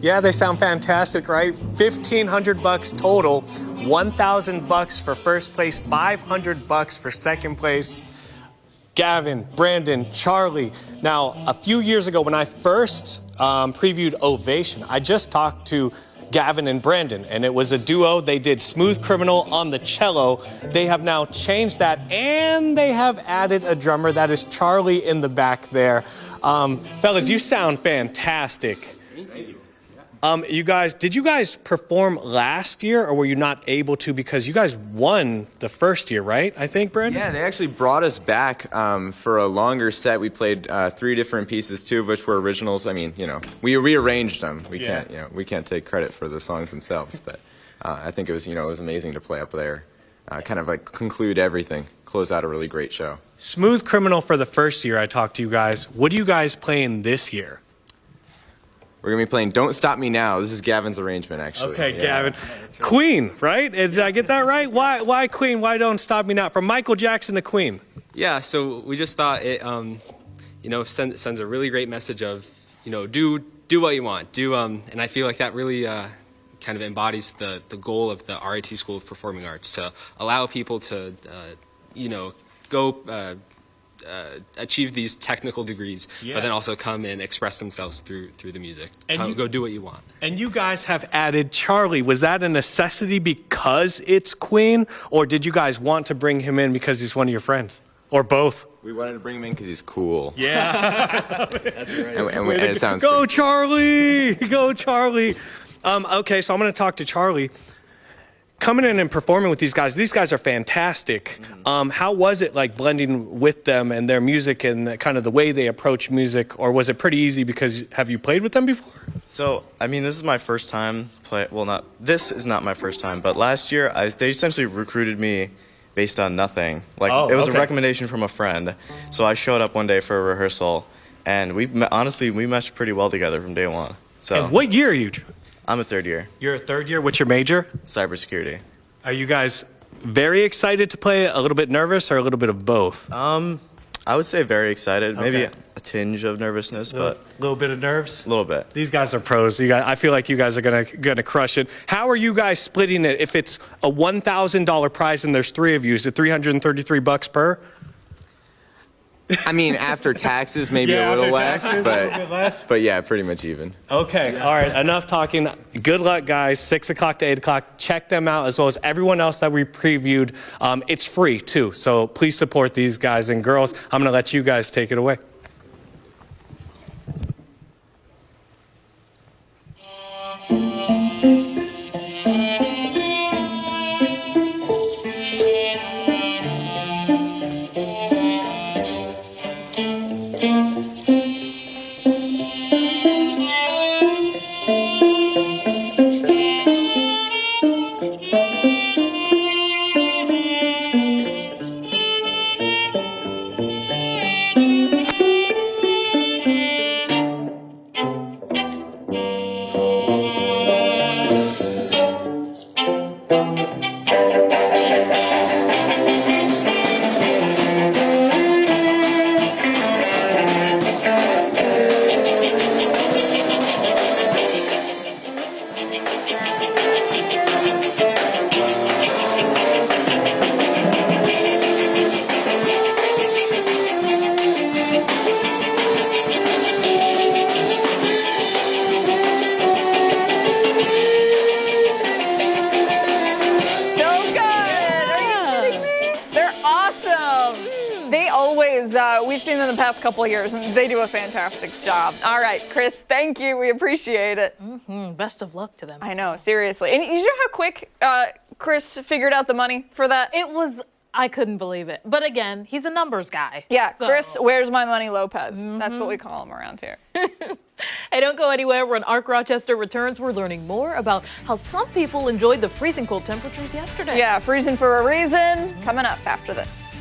Yeah, they sound fantastic, right? $1,500 total, $1,000 for first place, $500 for second place. Gavin, Brandon, Charlie. Now, a few years ago when I first previewed Ovation, I just talked to Gavin and Brandon, and it was a duo. They did Smooth Criminal on the cello. They have now changed that, and they have added a drummer. That is Charlie in the back there. Fellas, you sound fantastic. Did you guys perform last year, or were you not able to because you guys won the first year, right? I think, Brandon? Yeah, they actually brought us back for a longer set. We played 3 different pieces, 2 of which were originals. I mean, we rearranged them. We can't take credit for the songs themselves, but I think it was, it was amazing to play up there. Kind of like conclude everything, close out a really great show. Smooth Criminal for the first year I talked to you guys. What are you guys playing this year? We're going to be playing Don't Stop Me Now. This is Gavin's arrangement, actually. Okay, yeah. Gavin. Right. Queen, right? Did I get that right? Why Queen? Why Don't Stop Me Now? From Michael Jackson to Queen. Yeah, so we just thought it, sends a really great message of, do what you want. And I feel like that really kind of embodies the goal of the RIT School of Performing Arts, to allow people to, go achieve these technical degrees, but then also come and express themselves through the music. And go do what you want. And you guys have added Charlie. Was that a necessity because it's Queen, or did you guys want to bring him in because he's one of your friends, or both? We wanted to bring him in because he's cool. Yeah. That's right. And it sounds Go great. Charlie! Go Charlie! Okay, so I'm going to talk to Charlie. Coming in and performing with these guys are fantastic. How was it like blending with them and their music and kind of the way they approach music, or was it pretty easy because have you played with them before? So, I mean, this is my first time this is not my first time, but last year they essentially recruited me based on nothing. Like, it was a recommendation from a friend. So I showed up one day for a rehearsal, and we meshed pretty well together from day one. So. And what year are you? I'm a third year. You're a third year? What's your major? Cybersecurity. Are you guys very excited to play, a little bit nervous, or a little bit of both? I would say very excited. Maybe a tinge of nervousness, but a little bit of nerves? A little bit. These guys are pros. I feel like you guys are gonna crush it. How are you guys splitting it? If it's a $1,000 prize and there's 3 of you, is it $333 per? I mean, after taxes, maybe a little less, but yeah, pretty much even. Okay, all right, enough talking. Good luck, guys. 6 o'clock to 8 o'clock. Check them out, as well as everyone else that we previewed. It's free, too, so please support these guys and girls. I'm going to let you guys take it away. We've seen them the past couple of years, and they do a fantastic job. All right, Chris, thank you. We appreciate it. Best of luck to them. I know, seriously. And you know how quick Chris figured out the money for that? I couldn't believe it. But again, he's a numbers guy. Yeah, so. Chris, where's my money Lopez? That's what we call him around here. Hey, don't go anywhere. When ARC Rochester returns, we're learning more about how some people enjoyed the freezing cold temperatures yesterday. Yeah, freezing for a reason. Coming up after this.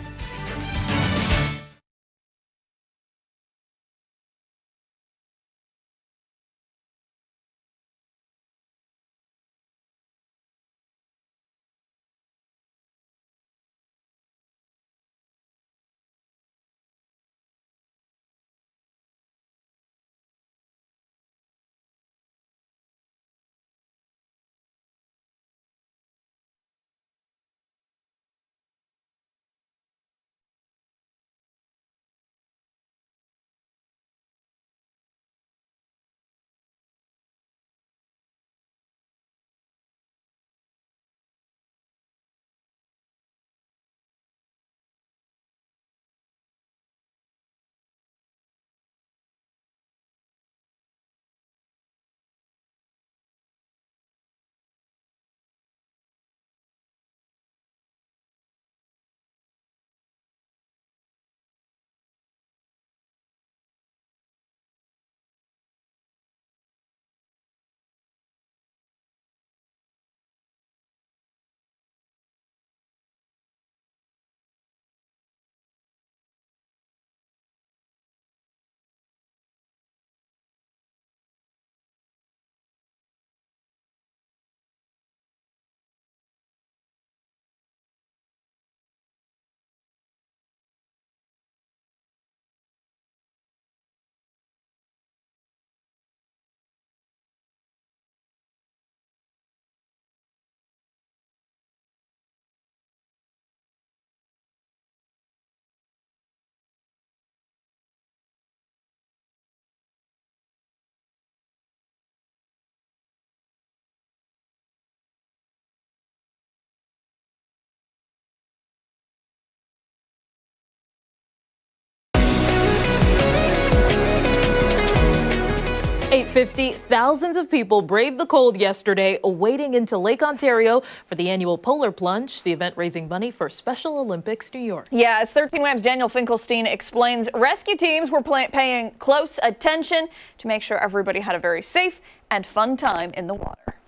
50, thousands of people braved the cold yesterday, wading into Lake Ontario for the annual Polar Plunge, the event raising money for Special Olympics New York. Yeah, as 13 Wham's Daniel Finkelstein explains, rescue teams were paying close attention to make sure everybody had a very safe and fun time in the water.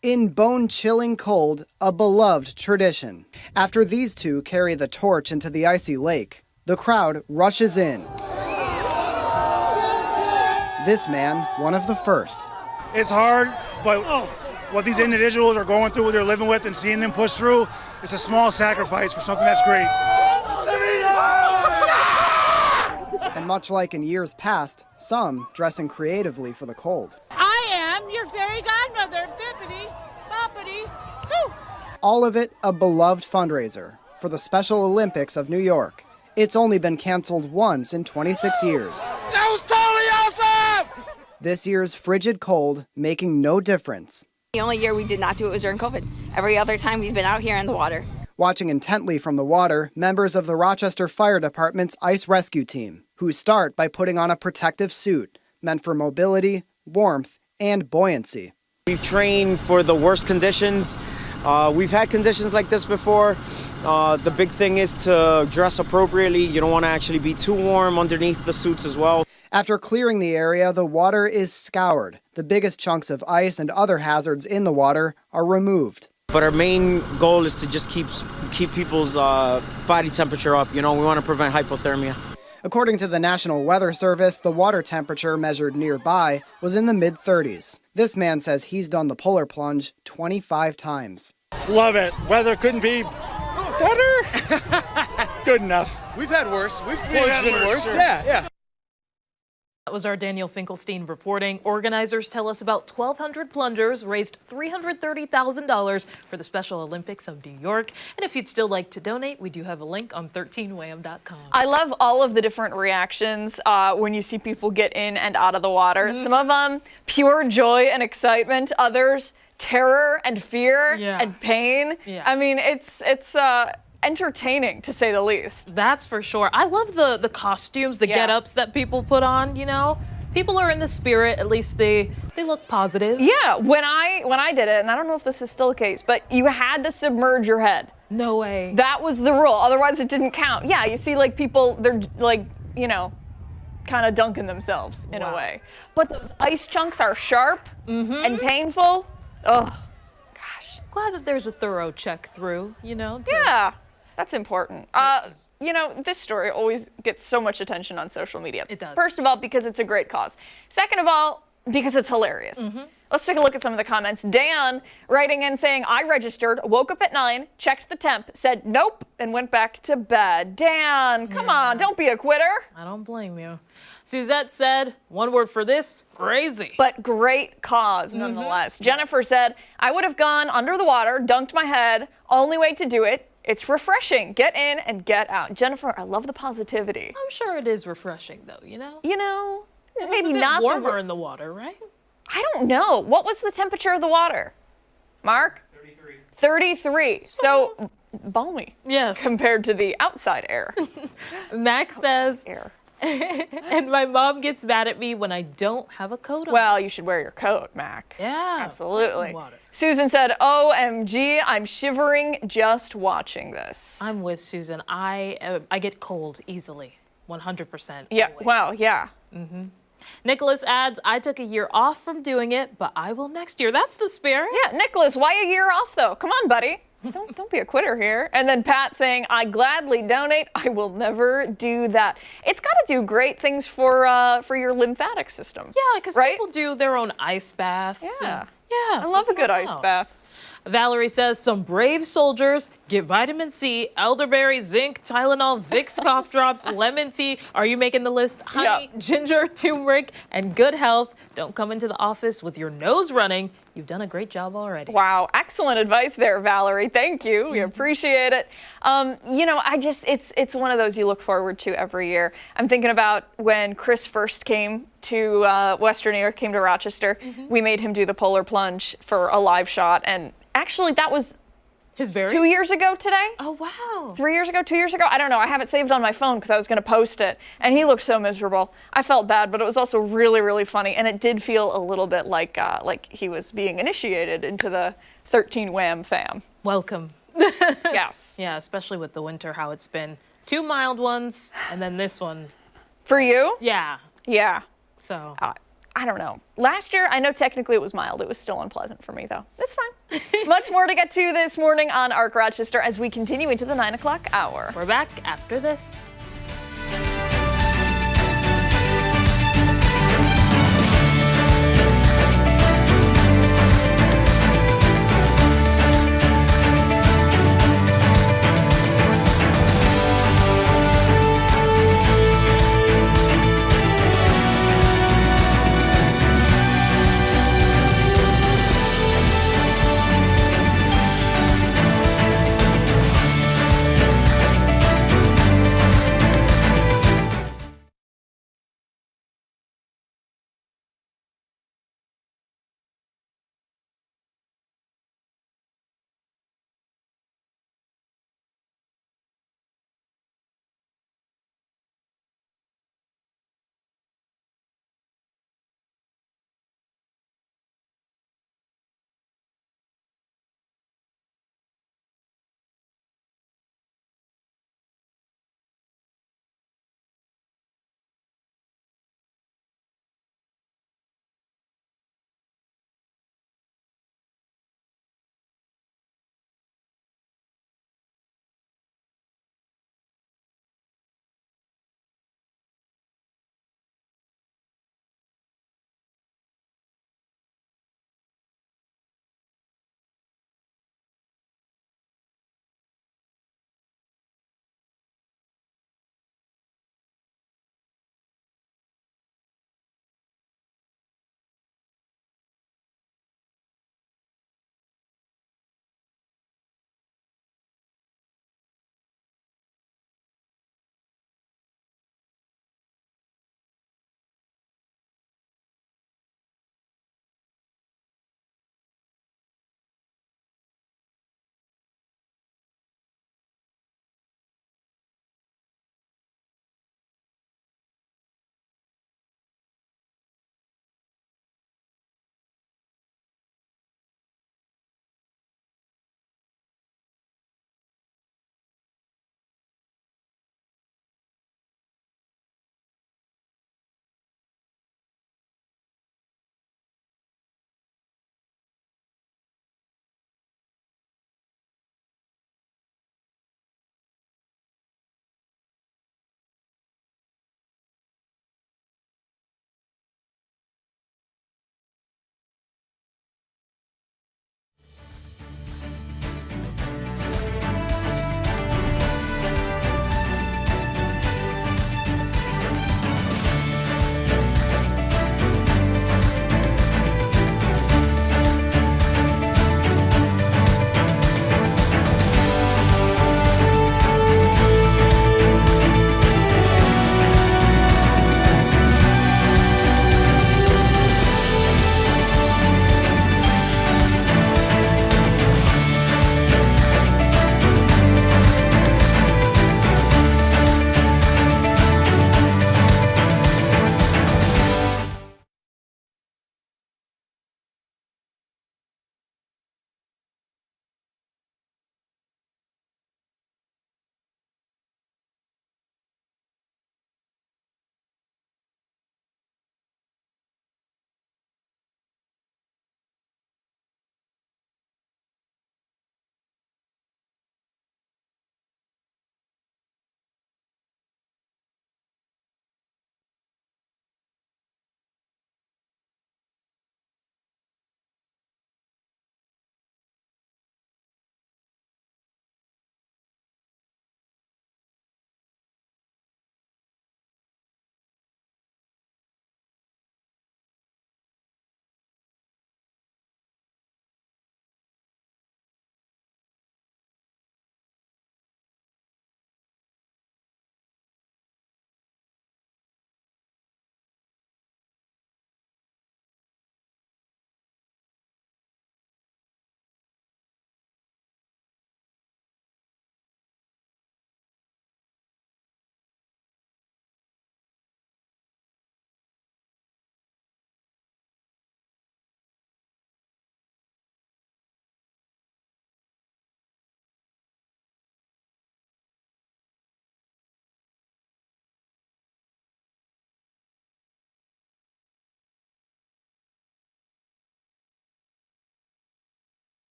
In bone-chilling cold, a beloved tradition. After these two carry the torch into the icy lake, the crowd rushes in. This man, one of the first. It's hard, but what these individuals are going through, what they're living with, and seeing them push through, it's a small sacrifice for something that's great. And much like in years past, some dressing creatively for the cold. I am your fairy godmother, bippity, boppity, boo. All of it a beloved fundraiser for the Special Olympics of New York. It's only been canceled once in 26 years. That was totally awesome! This year's frigid cold making no difference. The only year we did not do it was during COVID. Every other time we've been out here in the water. Watching intently from the water, members of the Rochester Fire Department's ice rescue team, who start by putting on a protective suit meant for mobility, warmth, and buoyancy. We've trained for the worst conditions. We've had conditions like this before. The big thing is to dress appropriately. You don't want to actually be too warm underneath the suits as well. After clearing the area, the water is scoured. The biggest chunks of ice and other hazards in the water are removed. But our main goal is to just keep people's body temperature up. You know, we want to prevent hypothermia. According to the National Weather Service, the water temperature measured nearby was in the mid-30s. This man says he's done the polar plunge 25 times. Love it. Weather couldn't be better. Good enough. We've had worse. We've had worse. Sure. Yeah. That was our Daniel Finkelstein reporting. Organizers tell us about 1,200 plungers raised $330,000 for the Special Olympics of New York. And if you'd still like to donate, we do have a link on 13wham.com. I love all of the different reactions when you see people get in and out of the water. Some of them, pure joy and excitement. Others, terror and fear and pain. I mean, it's entertaining, to say the least. That's for sure. I love the costumes, the get-ups that people put on, you know. People are in the spirit, at least they look positive. Yeah, when I did it, and I don't know if this is still the case, but you had to submerge your head. No way. That was the rule, otherwise it didn't count. Yeah, you see like people, they're like, you know, kind of dunking themselves in a way. But those ice chunks are sharp and painful. Oh, gosh. Glad that there's a thorough check through, you know. Yeah. That's important. You know, this story always gets so much attention on social media. It does. First of all, because it's a great cause. Second of all, because it's hilarious. Let's take a look at some of the comments. Dan writing in saying, I registered, woke up at 9, checked the temp, said nope, and went back to bed. Dan, come on, don't be a quitter. I don't blame you. Suzette said, one word for this, crazy. But great cause, nonetheless. Jennifer said, I would have gone under the water, dunked my head, only way to do it. It's refreshing. Get in and get out. Jennifer, I love the positivity. I'm sure it is refreshing, though, you know? You know, maybe a bit not warmer in the water, right? I don't know. What was the temperature of the water? Mark? 33. 33. So balmy. Yes. Compared to the outside air. Max says, and my mom gets mad at me when I don't have a coat on. Well, you should wear your coat, Mac. Yeah. Absolutely. Susan said, OMG, I'm shivering just watching this. I'm with Susan. I get cold easily, 100%. Yeah, always. wow, yeah. Nicholas adds, I took a year off from doing it, but I will next year. That's the spirit. Yeah, Nicholas, why a year off, though? Come on, buddy. Don't be a quitter here. And then Pat saying, I gladly donate. I will never do that. It's got to do great things for your lymphatic system. Yeah, because people do their own ice baths. Yeah. Yeah. I love a good ice bath. Valerie says, some brave soldiers get vitamin C, elderberry, zinc, Tylenol, Vicks cough drops, lemon tea. Are you making the list? Honey, ginger, turmeric, and good health. Don't come into the office with your nose running. You've done a great job already. Wow, excellent advice there, Valerie. Thank you. We appreciate it. You know, it's one of those you look forward to every year. I'm thinking about when Chris first came to Western New York, came to Rochester. We made him do the polar plunge for a live shot, and actually that was His very? 2 years ago today. Oh, wow. 3 years ago, 2 years ago. I don't know. I have it saved on my phone because I was going to post it. And he looked so miserable. I felt bad, but it was also really, really funny. And it did feel a little bit like he was being initiated into the 13 Wham fam. Welcome. Yes. Yeah, especially with the winter, how it's been. 2 mild ones, and then this one. For you? Yeah. Yeah. So. I don't know. Last year, I know technically it was mild. It was still unpleasant for me, though. It's fine. Much more to get to this morning on ARC Rochester as we continue into the 9 o'clock hour. We're back after this.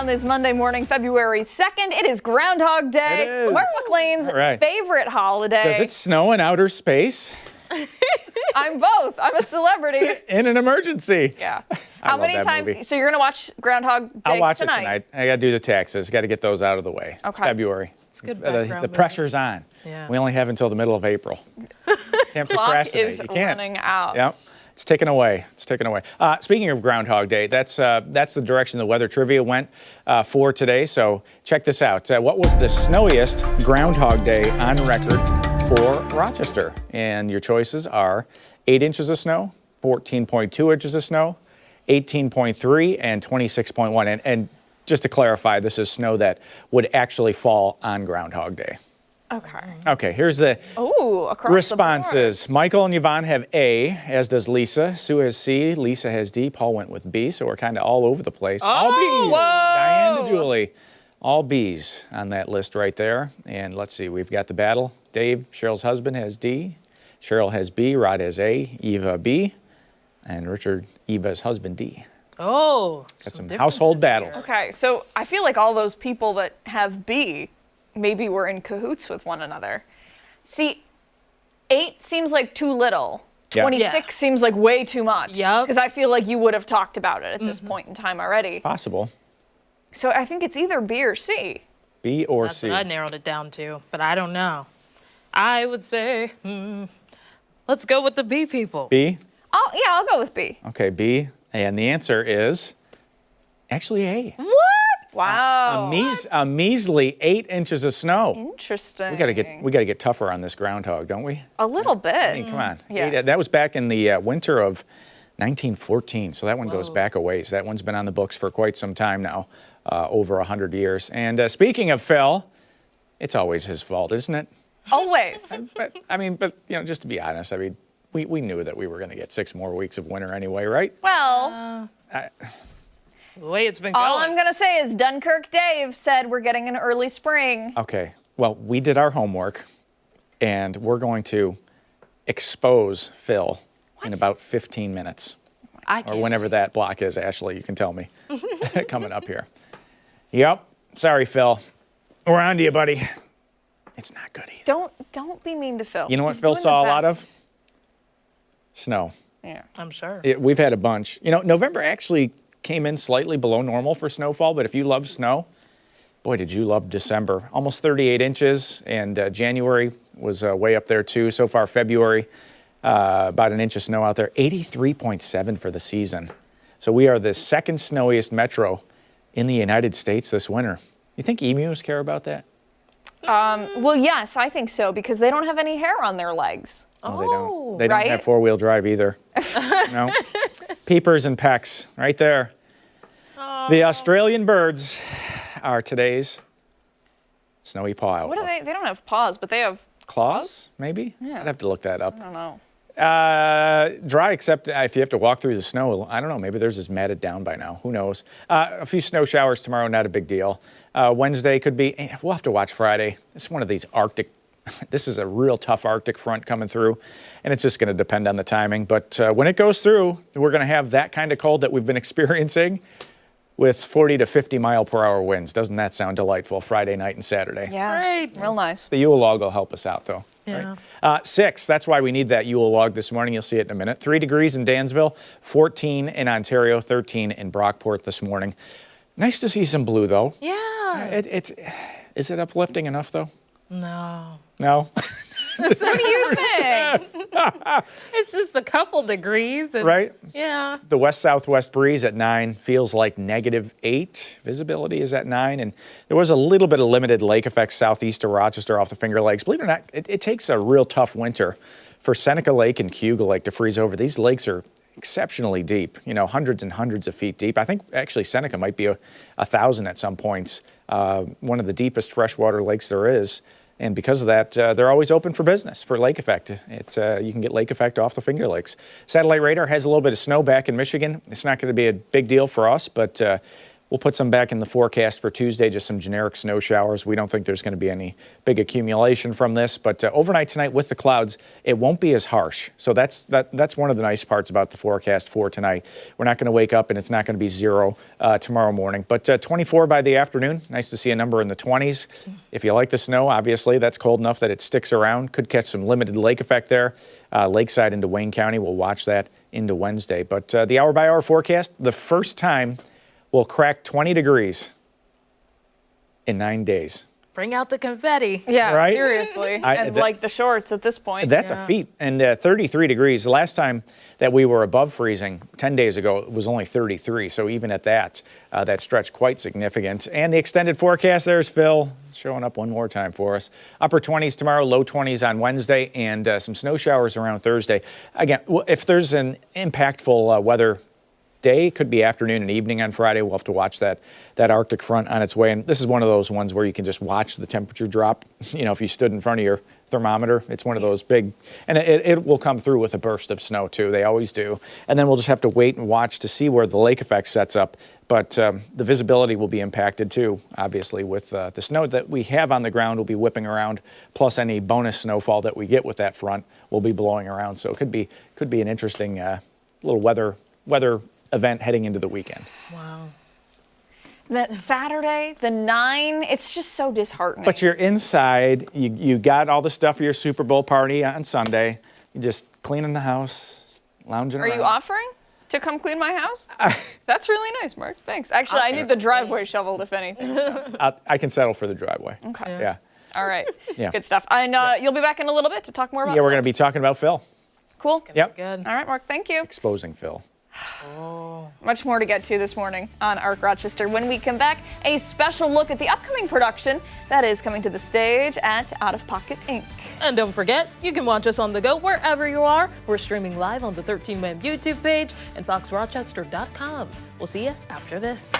on this Monday morning, February 2nd. It is Groundhog Day. It is. Mark McLean's favorite holiday. Does it snow in outer space? I'm both. I'm a celebrity. In an emergency. Yeah. I How love many that times? movie. So you're going to watch Groundhog Day I'll watch tonight? it tonight. I got to do the taxes. Got to get those out of the way. It's Okay. February. It's good The background pressure's on. Yeah. We only have until the middle of April. Can't Clock procrastinate. is You can't. running out. Yep. It's taken away. It's taken away. Speaking of Groundhog Day, that's the direction the weather trivia went for today. So check this out. What was the snowiest Groundhog Day on record for Rochester? And your choices are 8 inches of snow, 14.2 inches of snow, 18.3, and 26.1. And just to clarify, this is snow that would actually fall on Groundhog Day. Okay. Okay, here's the Across responses. Michael and Yvonne have A, as does Lisa. Sue has C, Lisa has D, Paul went with B, so we're kind of all over the place. All B's. Whoa. Diane to Julie. All B's on that list right there. And let's see, we've got the battle. Dave, Cheryl's husband, has D. Cheryl has B, Rod has A, Eva B, and Richard, Eva's husband, D. Oh, Got some household battles. Okay, so I feel like all those people that have B maybe were in cahoots with one another. See, 8 seems like too little. Yeah. 26 seems like way too much. Yep. Because I feel like you would have talked about it at this point in time already. Possible. So I think it's either B or C. B or That's C. what I narrowed it down to, but I don't know. I would say, let's go with the B people. B? Oh, yeah, I'll go with B. Okay, B. And the answer is actually A. What? Wow. A measly 8 inches of snow. Interesting. We gotta get tougher on this groundhog, don't we? A little bit. I mean, come on. Yeah. That was back in the winter of 1914, so that one goes back a ways. That one's been on the books for quite some time now, over 100 years. And speaking of Phil, it's always his fault, isn't it? Always. But just to be honest, we knew that we were going to get 6 more weeks of winter anyway, right? Well, the way it's been all going. I'm going to say is Dunkirk Dave said we're getting an early spring. Okay, well, we did our homework, and we're going to expose Phil in about 15 minutes. Or whenever that block is, Ashley, you can tell me. Coming up here. Yep, sorry, Phil. We're on to you, buddy. It's not good either. Don't be mean to Phil. You know what He's Phil doing saw the a lot best. of? Snow. Yeah, I'm sure. We've had a bunch. November actually came in slightly below normal for snowfall, but if you love snow, boy, did you love December. Almost 38 inches, and January was way up there too. So far, February, about an inch of snow out there. 83.7 for the season. So we are the second snowiest metro in the United States this winter. You think emus care about that? Well, yes, I think so, because they don't have any hair on their legs. No, they don't. They don't right? have four-wheel drive either. No. Peepers and pecks, right there. The Australian birds are today's snowy paw outlook. What are they? They don't have paws, but they have Claws, maybe? Yeah. I'd have to look that up. I don't know. Dry, except if you have to walk through the snow. I don't know. Maybe theirs is matted down by now. Who knows? A few snow showers tomorrow, not a big deal. Wednesday could be. We'll have to watch Friday. It's one of these Arctic. This is a real tough Arctic front coming through, and it's just going to depend on the timing. But when it goes through, we're going to have that kind of cold that we've been experiencing with 40 to 50 mile per hour winds. Doesn't that sound delightful? Friday night and Saturday. Yeah, Great. real nice. The Yule log will help us out, though. Yeah. Right? 6, that's why we need that Yule log this morning. You'll see it in a minute. 3 degrees in Dansville, 14 in Ontario, 13 in Brockport this morning. Nice to see some blue, though. Yeah. Is it uplifting enough, though? No. No? What do you think? It's just a couple degrees. And, Right? Yeah. The west-southwest breeze at 9 feels like -8. Visibility is at 9. And there was a little bit of limited lake effect southeast of Rochester off the Finger Lakes. Believe it or not, it takes a real tough winter for Seneca Lake and Cayuga Lake to freeze over. These lakes are exceptionally deep, hundreds and hundreds of feet deep. I think actually Seneca might be 1,000 at some points. One of the deepest freshwater lakes there is. And because of that, they're always open for business for lake effect. You can get lake effect off the Finger Lakes. Satellite radar has a little bit of snow back in Michigan. It's not going to be a big deal for us, but We'll put some back in the forecast for Tuesday, just some generic snow showers. We don't think there's going to be any big accumulation from this, but overnight tonight with the clouds, it won't be as harsh. So that's one of the nice parts about the forecast for tonight. We're not going to wake up and it's not going to be 0 tomorrow morning, but 24 by the afternoon. Nice to see a number in the 20s. If you like the snow, obviously that's cold enough that it sticks around. Could catch some limited lake effect there. Lakeside into Wayne County, we'll watch that into Wednesday. But the hour-by-hour forecast, the first time we'll crack 20 degrees in 9 days. Bring out the confetti. Yeah, Right? seriously. And like the shorts at this point. That's a feat. And 33 degrees. The last time that we were above freezing 10 days ago, it was only 33. So even at that, that stretched quite significant. And the extended forecast, there's Phil showing up one more time for us. Upper 20s tomorrow, low 20s on Wednesday, and some snow showers around Thursday. Again, if there's an impactful weather day, could be afternoon and evening on Friday. We'll have to watch that Arctic front on its way. And this is one of those ones where you can just watch the temperature drop. You know, if you stood in front of your thermometer, it's one of those big, and it will come through with a burst of snow too. They always do. And then we'll just have to wait and watch to see where the lake effect sets up. But the visibility will be impacted too, obviously, with the snow that we have on the ground will be whipping around, plus any bonus snowfall that we get with that front will be blowing around. So it could be an interesting little weather event heading into the weekend. Wow. That Saturday, the 9, it's just so disheartening. But you're inside. You got all the stuff for your Super Bowl party on Sunday. You're just cleaning the house, lounging around. Are you offering to come clean my house? That's really nice, Mark. Thanks. Actually, I need the driveway shoveled, if anything. So. I can settle for the driveway. Okay. Yeah. All right. Yeah. Good stuff. And you'll be back in a little bit to talk more about Yeah, we're going to be talking about Phil. Cool. Yep. Good. All right, Mark. Thank you. Exposing Phil. Much more to get to this morning on ARC Rochester. When we come back, a special look at the upcoming production that is coming to the stage at Out of Pocket Inc. And don't forget, you can watch us on the go wherever you are. We're streaming live on the 13-Man YouTube page and foxrochester.com. We'll see you after this.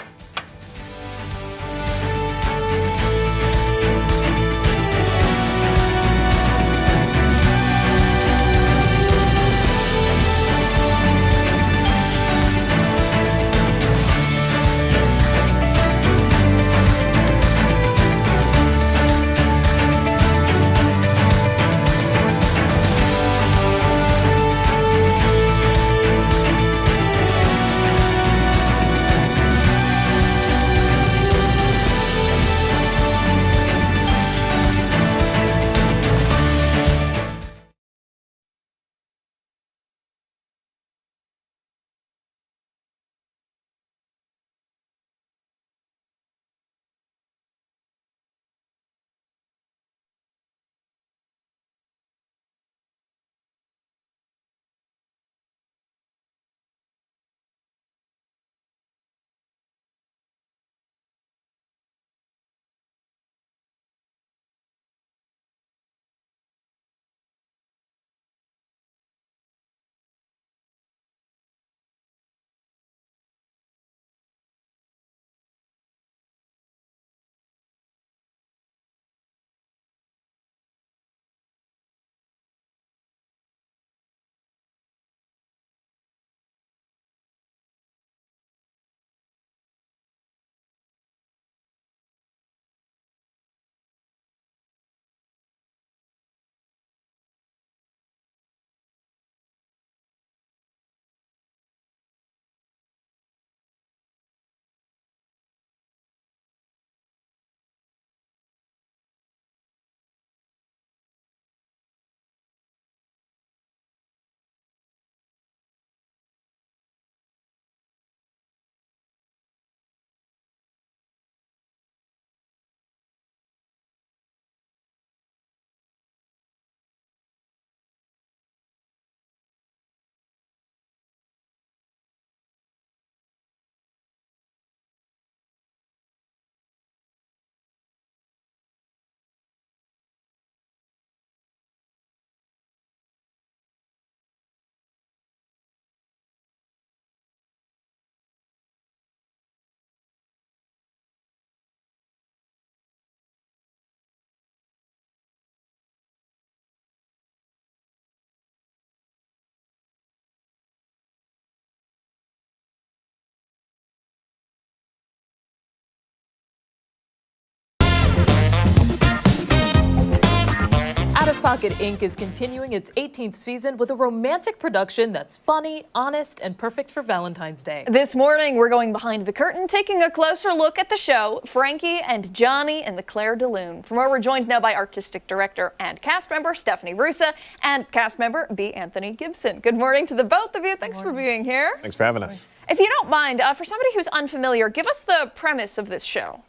Pocket Inc. is continuing its 18th season with a romantic production that's funny, honest, and perfect for Valentine's Day. This morning, we're going behind the curtain, taking a closer look at the show, Frankie and Johnny and the Clair de Lune. From where we're joined now by artistic director and cast member Stephanie Russa and cast member B. Anthony Gibson. Good morning to the both of you. Thanks for being here. Thanks for having us. If you don't mind, for somebody who's unfamiliar, give us the premise of this show.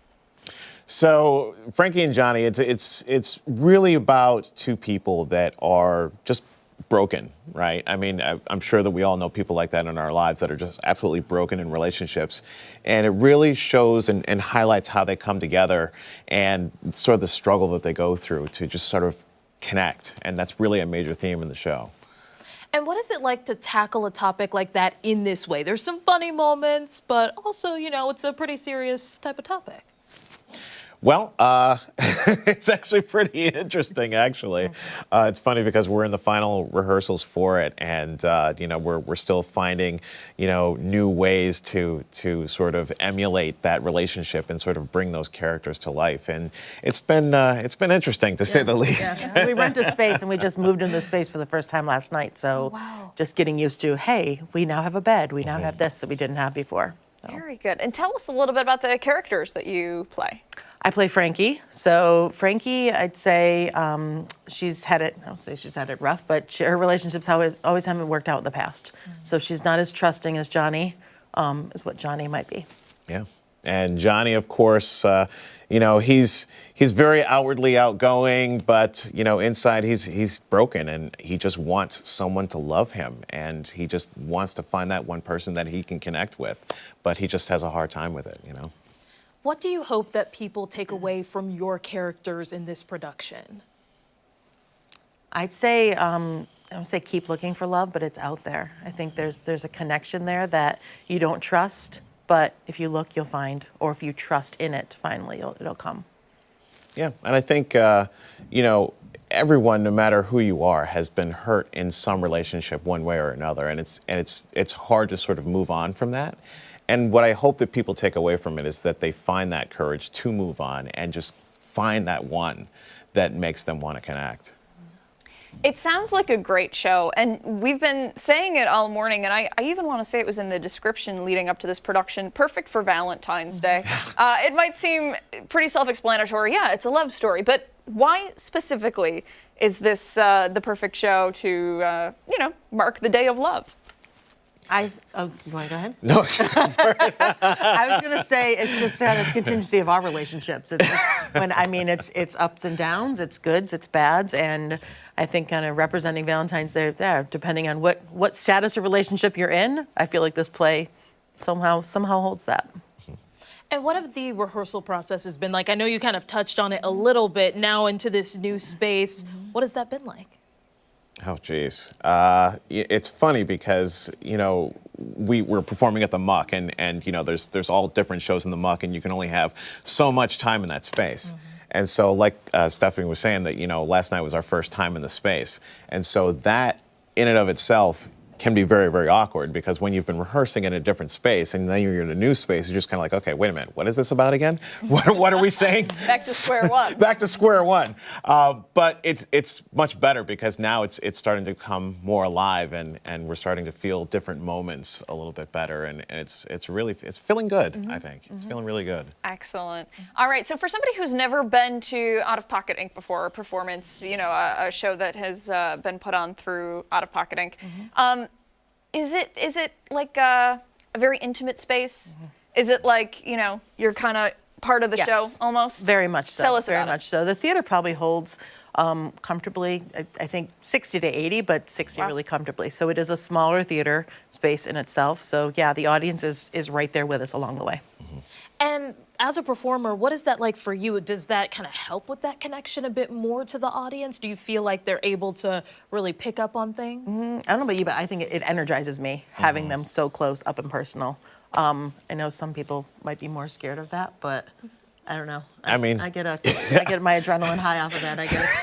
So, Frankie and Johnny, it's really about two people that are just broken, right? I mean, I'm sure that we all know people like that in our lives that are just absolutely broken in relationships. And it really shows and highlights how they come together and sort of the struggle that they go through to just sort of connect. And that's really a major theme in the show. And what is it like to tackle a topic like that in this way? There's some funny moments, but also, you know, it's a pretty serious type of topic. Well, it's actually pretty interesting, actually. It's funny because we're in the final rehearsals for it, and, you know, we're still finding, you know, new ways to sort of emulate that relationship and sort of bring those characters to life. And it's been interesting, to say the least. Yeah. We went to space, and we just moved into space for the first time last night. So just getting used to, hey, we now have a bed. We now have this that we didn't have before. So. Very good. And tell us a little bit about the characters that you play. I play Frankie. So Frankie, I'd say she's had it, I don't say she's had it rough, but her relationships always haven't worked out in the past. So she's not as trusting as Johnny, is what Johnny might be. Yeah. And Johnny, of course, you know, he's very outwardly outgoing, but, you know, inside he's broken, and he just wants someone to love him, and he just wants to find that one person that he can connect with, but he just has a hard time with it, you know. What do you hope that people take away from your characters in this production? I'd say, I would say keep looking for love, but it's out there. I think there's a connection there that you don't trust, but if you look, you'll find, or if you trust in it, finally, it'll come. Yeah, and I think, you know, everyone, no matter who you are, has been hurt in some relationship one way or another, and it's hard to sort of move on from that. And what I hope that people take away from it is that they find that courage to move on and just find that one that makes them want to connect. It sounds like a great show, and we've been saying it all morning, and I even want to say it was in the description leading up to this production, perfect for Valentine's Day. It might seem pretty self-explanatory. Yeah, it's a love story, but why specifically is this the perfect show to, you know, mark the day of love? You want to go ahead? No. I was going to say it's just kind of contingency of our relationships. It's ups and downs, it's goods, it's bads, and I think kind of representing Valentine's Day there, depending on what status of relationship you're in, I feel like this play somehow holds that. And what have the rehearsal processes been like? I know you kind of touched on it a little bit now into this new space. What has that been like? Oh, geez. It's funny because, you know, we're performing at the Muck, and you know, there's all different shows in the Muck, and you can only have so much time in that space. And so, like Stephanie was saying, that, you know, last night was our first time in the space. And so that, in and of itself, can be very, very awkward, because when you've been rehearsing in a different space and then you're in a new space, you're just kind of like, okay, wait a minute, what is this about again? What are we saying? Back to square one. Back to square one. But it's much better, because now it's starting to come more alive, and we're starting to feel different moments a little bit better, and it's feeling good. I think it's feeling really good. Excellent. All right, so for somebody who's never been to Out of Pocket Inc. before, a performance, you know, a show that has been put on through Out of Pocket Inc. Is it like a very intimate space? Is it like, you know, you're kind of part of the show almost? Very much so. Tell us very about much so. The theater probably holds comfortably, I think 60 to 80, but 60 really comfortably. So it is a smaller theater space in itself. So yeah, the audience is right there with us along the way. And as a performer, what is that like for you? Does that kind of help with that connection a bit more to the audience? Do you feel like they're able to really pick up on things? I don't know about you, but I think it energizes me having them so close, up and personal. I know some people might be more scared of that, but I don't know. I mean, I get my adrenaline high off of that, I guess.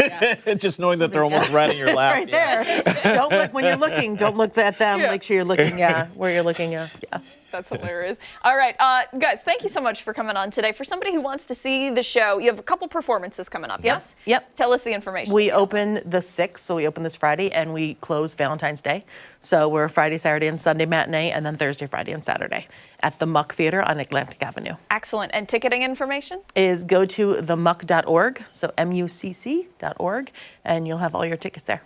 Yeah. just knowing that they're almost right in your lap. Right there. Don't look when you're looking. Don't look at them. Make sure you're looking where you're looking. Yeah. That's hilarious. All right, guys, thank you so much for coming on today. For somebody who wants to see the show, you have a couple performances coming up, yes? Yep. Tell us the information. We open the 6th, so we open this Friday, and we close Valentine's Day. So we're Friday, Saturday, and Sunday matinee, and then Thursday, Friday, and Saturday at the Muck Theater on Atlantic Avenue. Excellent. And ticketing information? Is go to themuck.org, so MUCC.org, and you'll have all your tickets there.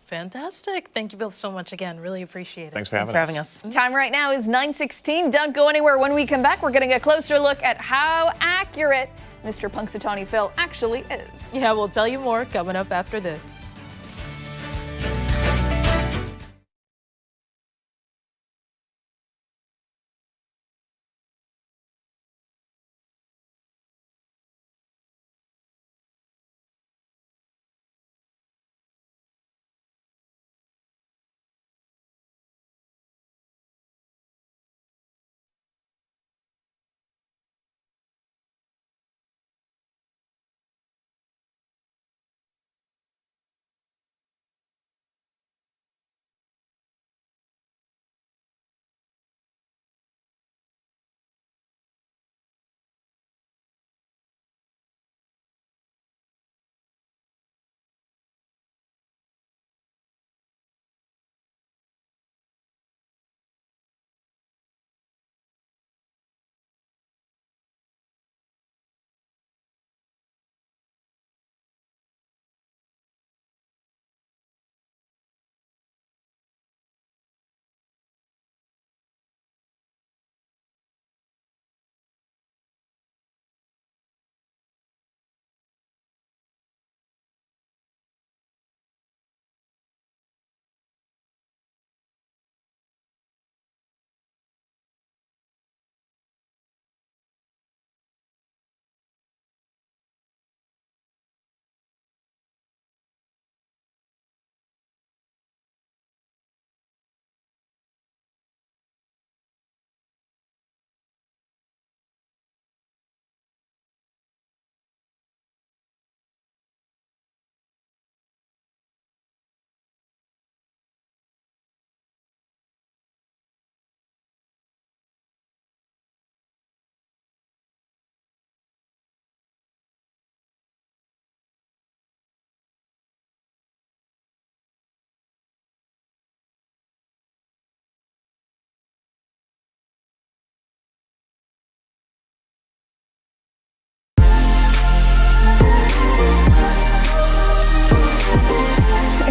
Fantastic. Thank you both so much again. Really appreciate it. Thanks for having us. Time right now is 9:16. Don't go anywhere. When we come back, we're getting a closer look at how accurate Mr. Punxsutawney Phil actually is. Yeah, we'll tell you more coming up after this.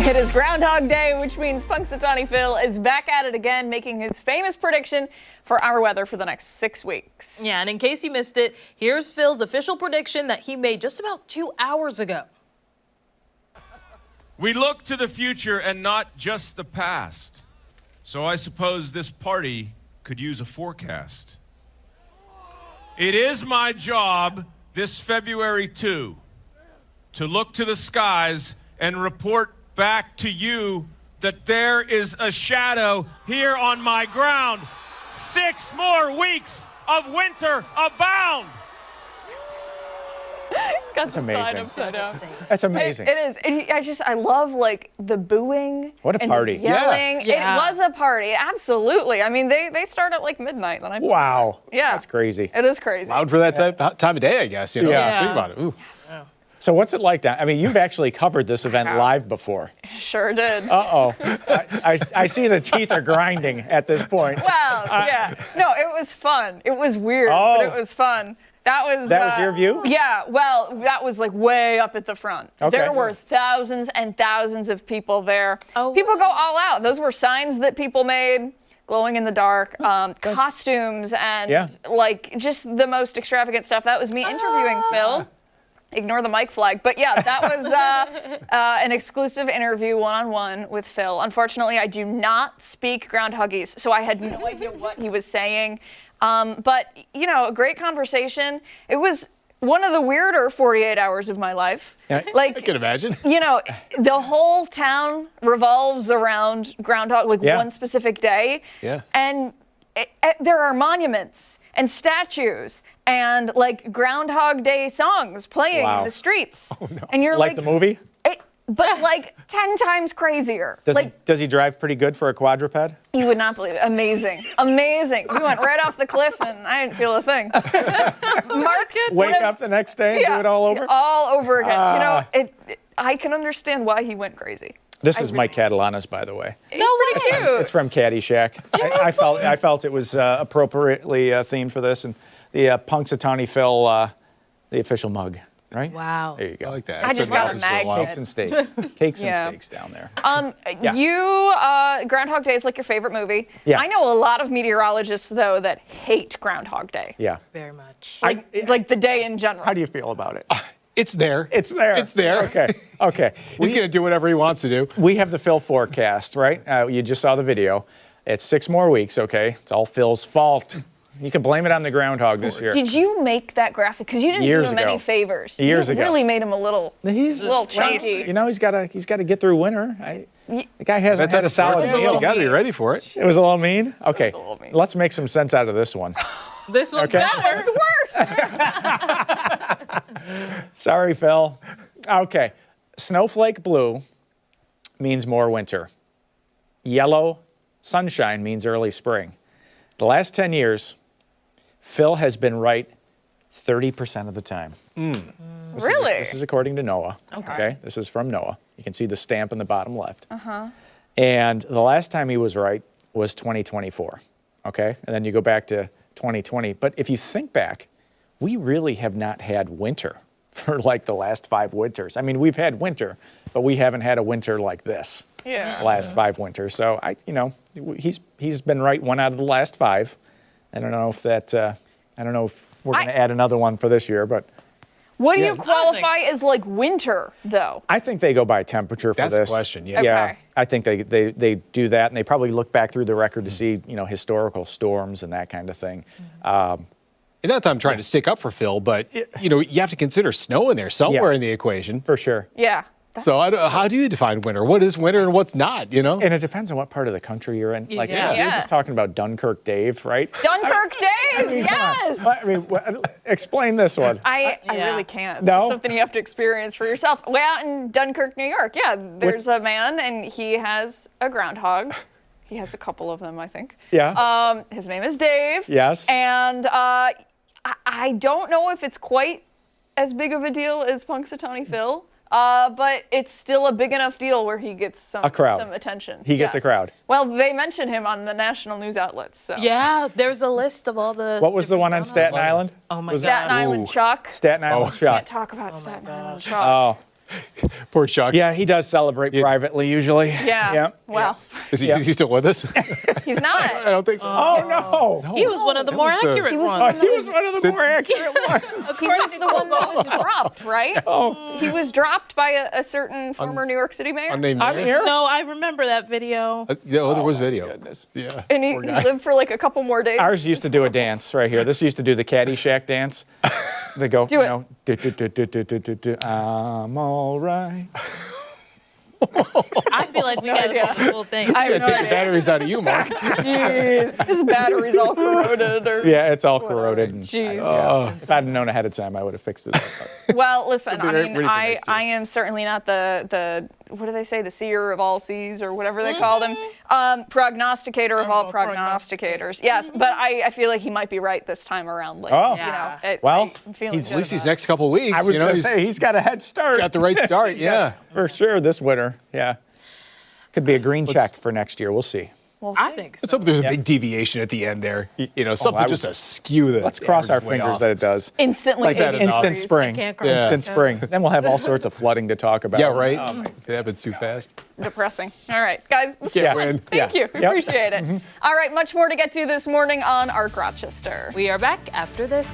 It is Groundhog Day, which means Punxsutawney Phil is back at it again, making his famous prediction for our weather for the next 6 weeks. Yeah, and in case you missed it, here's Phil's official prediction that he made just about 2 hours ago. We look to the future and not just the past. So I suppose this party could use a forecast. It is my job this February 2 to look to the skies and report back to you that there is a shadow here on my ground. 6 more weeks of winter abound. He's got the sign amazing. upside down. That's amazing. It is. I love like the booing. What a and party. The yelling. Yeah. It was a party. Absolutely. I mean, they start at like midnight. The night before. Wow. Yeah. That's crazy. It is crazy. Loud for that time of day, I guess. You know? Yeah. Think about it. Ooh. Yes. So what's it like I mean, you've actually covered this event live before. Sure did. Uh-oh. I see the teeth are grinding at this point. Well, yeah. No, it was fun. It was weird, but it was fun. That was your view? Yeah, well, that was like way up at the front. Okay. There were thousands and thousands of people there. Oh. People go all out. Those were signs that people made, glowing in the dark, costumes, and like just the most extravagant stuff. That was me interviewing Phil. Ignore the mic flag. But yeah, that was an exclusive interview one-on-one with Phil. Unfortunately, I do not speak Groundhogese, so I had no idea what he was saying. But, you know, a great conversation. It was one of the weirder 48 hours of my life. Yeah, like, I can imagine. You know, the whole town revolves around Groundhog, like one specific day. Yeah. And there are monuments and statues and like Groundhog Day songs playing in the streets. Oh, no. And you're like the movie? But like 10 times crazier. Does he drive pretty good for a quadruped? You would not believe it. Amazing. Amazing. We went right off the cliff and I didn't feel a thing. Mark, wake up the next day and do it all over? All over again. I can understand why he went crazy. This is Mike Catalana's, by the way. He's pretty cute. It's from Caddyshack. I felt it was appropriately themed for this, and the Punxsutawney Phil, the official mug, right? Wow. There you go. I like that. I just got a magnet. Cakes and steaks. Cakes and steaks down there. Groundhog Day is like your favorite movie. Yeah. I know a lot of meteorologists though that hate Groundhog Day. Yeah. Very much. Like the day in general. How do you feel about it? It's there. It's there. It's there. Okay. He's going to do whatever he wants to do. We have the Phil forecast, right? You just saw the video. It's 6 more weeks, okay? It's all Phil's fault. You can blame it on the groundhog this year. Did you make that graphic? Because you didn't do him any favors. Years you ago. really made him a little chunky. You know, he's got to get through winter. The guy hasn't had a solid meal. You got to be ready for it. It was a little mean? Okay. Let's make some sense out of this one. This one's better. It's worse. Sorry, Phil. Okay. Snowflake blue means more winter. Yellow sunshine means early spring. The last 10 years, Phil has been right 30% of the time. Really? This is according to NOAA. Okay. This is from NOAA. You can see the stamp in the bottom left. And the last time he was right was 2024. Okay. And then you go back to 2020. But if you think back, we really have not had winter for like the last 5 winters. I mean, we've had winter, but we haven't had a winter like this. Yeah. Last 5 winters. So he's been right 1 out of the last 5. I don't know if we're going to add another one for this year, but what do you qualify as like winter though? I think they go by temperature for this. That's the question. Yeah. Yeah. Okay. I think they do that, and they probably look back through the record to see historical storms and that kind of thing. And not that I'm trying to stick up for Phil, but you have to consider snow in there somewhere in the equation. For sure. Yeah. So how do you define winter? What is winter and what's not, And it depends on what part of the country you're in. Like, you're just talking about Dunkirk Dave, right? Dunkirk Dave, yes! I mean, explain this one. I really can't. It's No? just something you have to experience for yourself. Way out in Dunkirk, New York, there's a man and he has a groundhog. He has a couple of them, I think. Yeah. His name is Dave. Yes. And I don't know if it's quite as big of a deal as Punxsutawney Phil. But it's still a big enough deal where he gets some attention. He gets a crowd. Well, they mention him on the national news outlets. So. Yeah, there's a list of all the. What was the one on Staten Island? Oh my God. Staten Island Chuck. Staten Island Chuck. Can't talk about Staten Island Chuck. Oh. Poor Chuck. Yeah, he does celebrate privately usually. Yeah. Well. Is he still with us? He's not. I don't think so. Oh, no. He was one of the more accurate ones. He was one of the more accurate ones. He was the one that was dropped, right? Oh. He was dropped by a certain former New York City mayor. Unnamed I'm mayor? here. No, I remember that video. There was video. Goodness. Yeah. And he lived for like a couple more days. Ours used to do a dance right here. This used to do the Caddyshack dance. They go, Do it. I'm all right. I feel like we got to see the whole thing. I have no Take the idea. batteries out of you, Mark. Jeez, his battery's all corroded. Yeah, it's all corroded. And Jeez. if I'd known ahead of time, I would have fixed it up. Well, listen, I mean, ready for next year. I am certainly not the what do they say, the seer of all seas or whatever they called him, prognosticator of all prognosticators. Yes, but I feel like he might be right this time around. Like, Oh. I'm feeling At good least these about next couple weeks. I was going to say, he's got a head start. got the right start. Yeah. For sure, this winter. Yeah. Could be a green check for next year. We'll see. I think so. Let's hope there's a big deviation at the end there. Something just to skew the. Let's cross our average way fingers off. that it does. Instantly, Like that in Instant August. spring. Can't cross Instant it. spring. Then we'll have all sorts of flooding to talk about. Yeah, right. Oh, my- It happens too fast. depressing. All right, guys, this Can't was fun. win. Thank you. Yep. Appreciate it. All right, much more to get to this morning on ARC Rochester. We are back after this.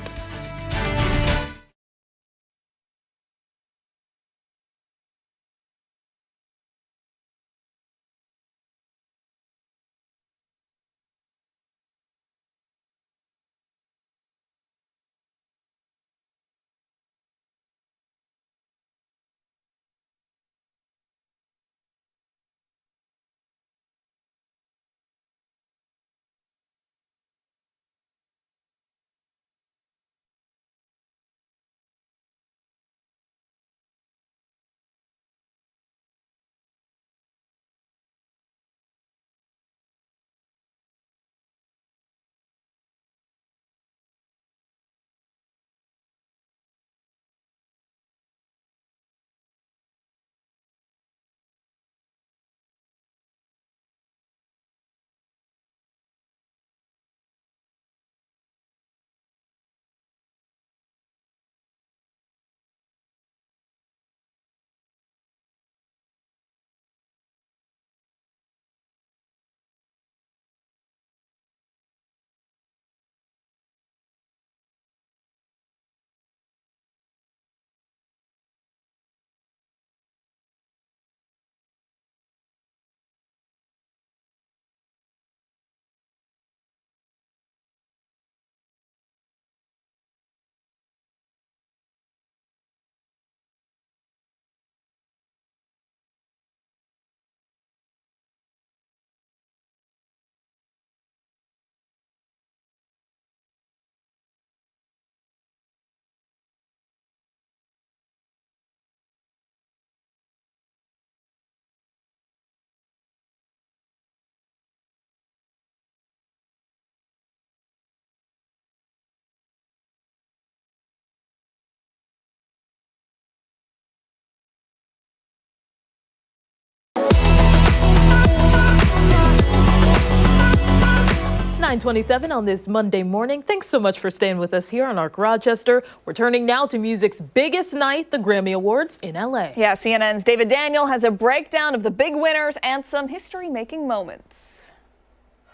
9:27 on this Monday morning. Thanks so much for staying with us here on ARC Rochester. We're turning now to music's biggest night, the Grammy Awards in LA. Yeah, CNN's David Daniel has a breakdown of the big winners and some history-making moments.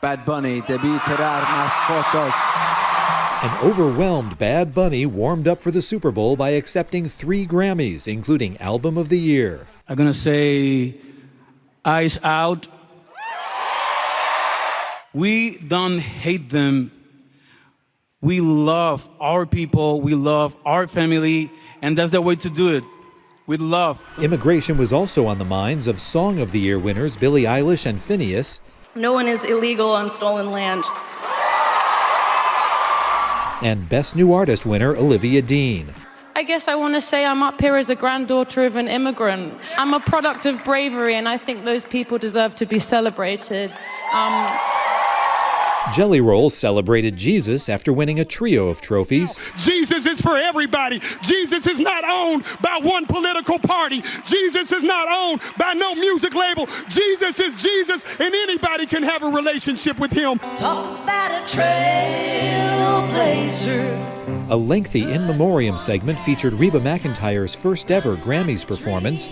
Bad Bunny, debí tirar más fotos. An overwhelmed Bad Bunny warmed up for the Super Bowl by accepting 3 Grammys, including Album of the Year. I'm gonna say, Eyes Out. We don't hate them. We love our people, we love our family, and that's the way to do it, with love. Immigration was also on the minds of Song of the Year winners Billie Eilish and Phineas. No one is illegal on stolen land. And Best New Artist winner Olivia Dean. I guess I want to say I'm up here as a granddaughter of an immigrant. I'm a product of bravery, and I think those people deserve to be celebrated. Jelly Roll celebrated Jesus after winning a trio of trophies. Jesus is for everybody. Jesus is not owned by one political party. Jesus is not owned by no music label. Jesus is Jesus, and anybody can have a relationship with him. Talk about a trailblazer. A lengthy in memoriam segment featured Reba McEntire's first ever Grammys performance.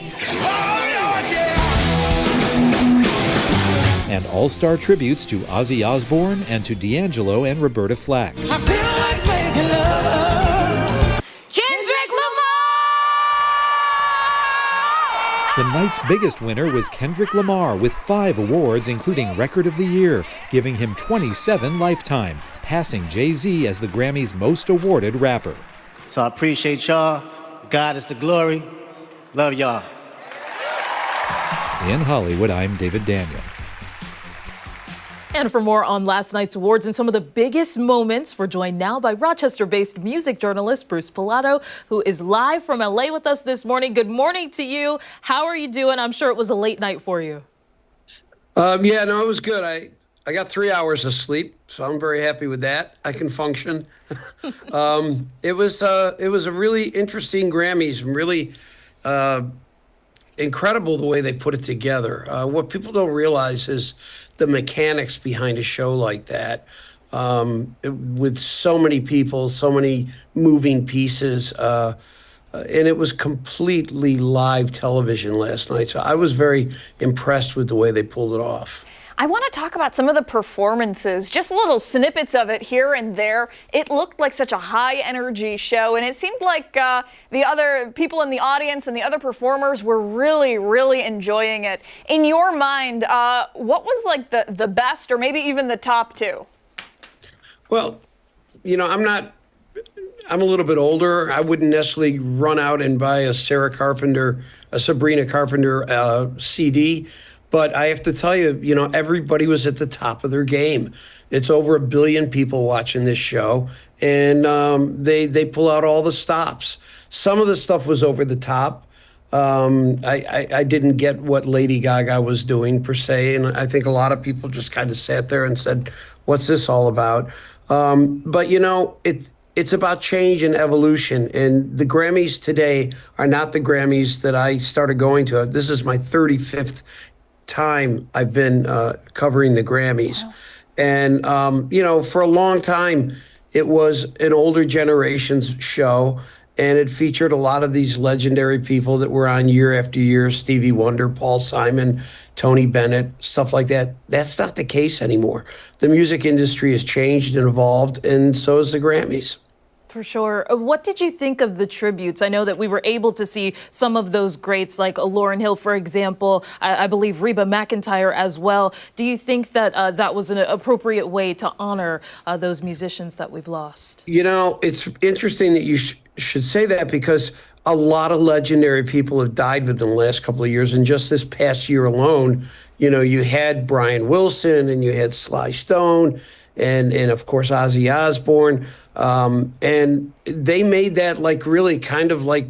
And all-star tributes to Ozzy Osbourne and to D'Angelo and Roberta Flack. I feel like making love. Kendrick Lamar! The night's biggest winner was Kendrick Lamar with 5 awards, including Record of the Year, giving him 27 lifetime, passing Jay-Z as the Grammy's most awarded rapper. So I appreciate y'all. God is the glory. Love y'all. In Hollywood, I'm David Daniel. And for more on last night's awards and some of the biggest moments, we're joined now by Rochester-based music journalist Bruce Pilato, who is live from LA with us this morning. Good morning to you. How are you doing? I'm sure it was a late night for you. Yeah, no, it was good. I got 3 hours of sleep, so I'm very happy with that. I can function. It was a really interesting Grammys, really incredible the way they put it together. What people don't realize is the mechanics behind a show like that, with so many people, so many moving pieces, and it was completely live television last night. So I was very impressed with the way they pulled it off. I want to talk about some of the performances, just little snippets of it here and there. It looked like such a high energy show, and it seemed like the other people in the audience and the other performers were really, really enjoying it. In your mind, what was like the best or maybe even the top 2? Well, you know, I'm a little bit older. I wouldn't necessarily run out and buy a Sabrina Carpenter CD. But I have to tell you, you know, everybody was at the top of their game. It's over 1 billion people watching this show, and they pull out all the stops. Some of the stuff was over the top. I didn't get what Lady Gaga was doing per se, and I think a lot of people just kind of sat there and said, "What's this all about?" But you know, it's about change and evolution, and the Grammys today are not the Grammys that I started going to. This is my 35th time I've been covering the Grammys. Wow. And, you know, for a long time, it was an older generation's show, and it featured a lot of these legendary people that were on year after year, Stevie Wonder, Paul Simon, Tony Bennett, stuff like that. That's not the case anymore. The music industry has changed and evolved, and so has the Grammys. For sure. What did you think of the tributes? I know that we were able to see some of those greats like Lauryn Hill, for example, I believe Reba McEntire as well. Do you think that that was an appropriate way to honor those musicians that we've lost? You know, it's interesting that you should say that because a lot of legendary people have died within the last couple of years. And just this past year alone, you know, you had Brian Wilson and you had Sly Stone and of course, Ozzy Osbourne. And they made that like really kind of like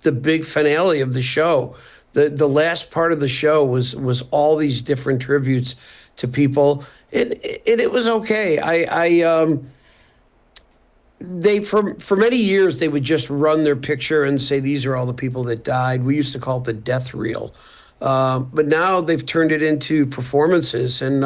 the big finale of the show. The last part of the show was all these different tributes to people, and it was okay. They for many years they would just run their picture and say these are all the people that died. We used to call it the death reel, but now they've turned it into performances, and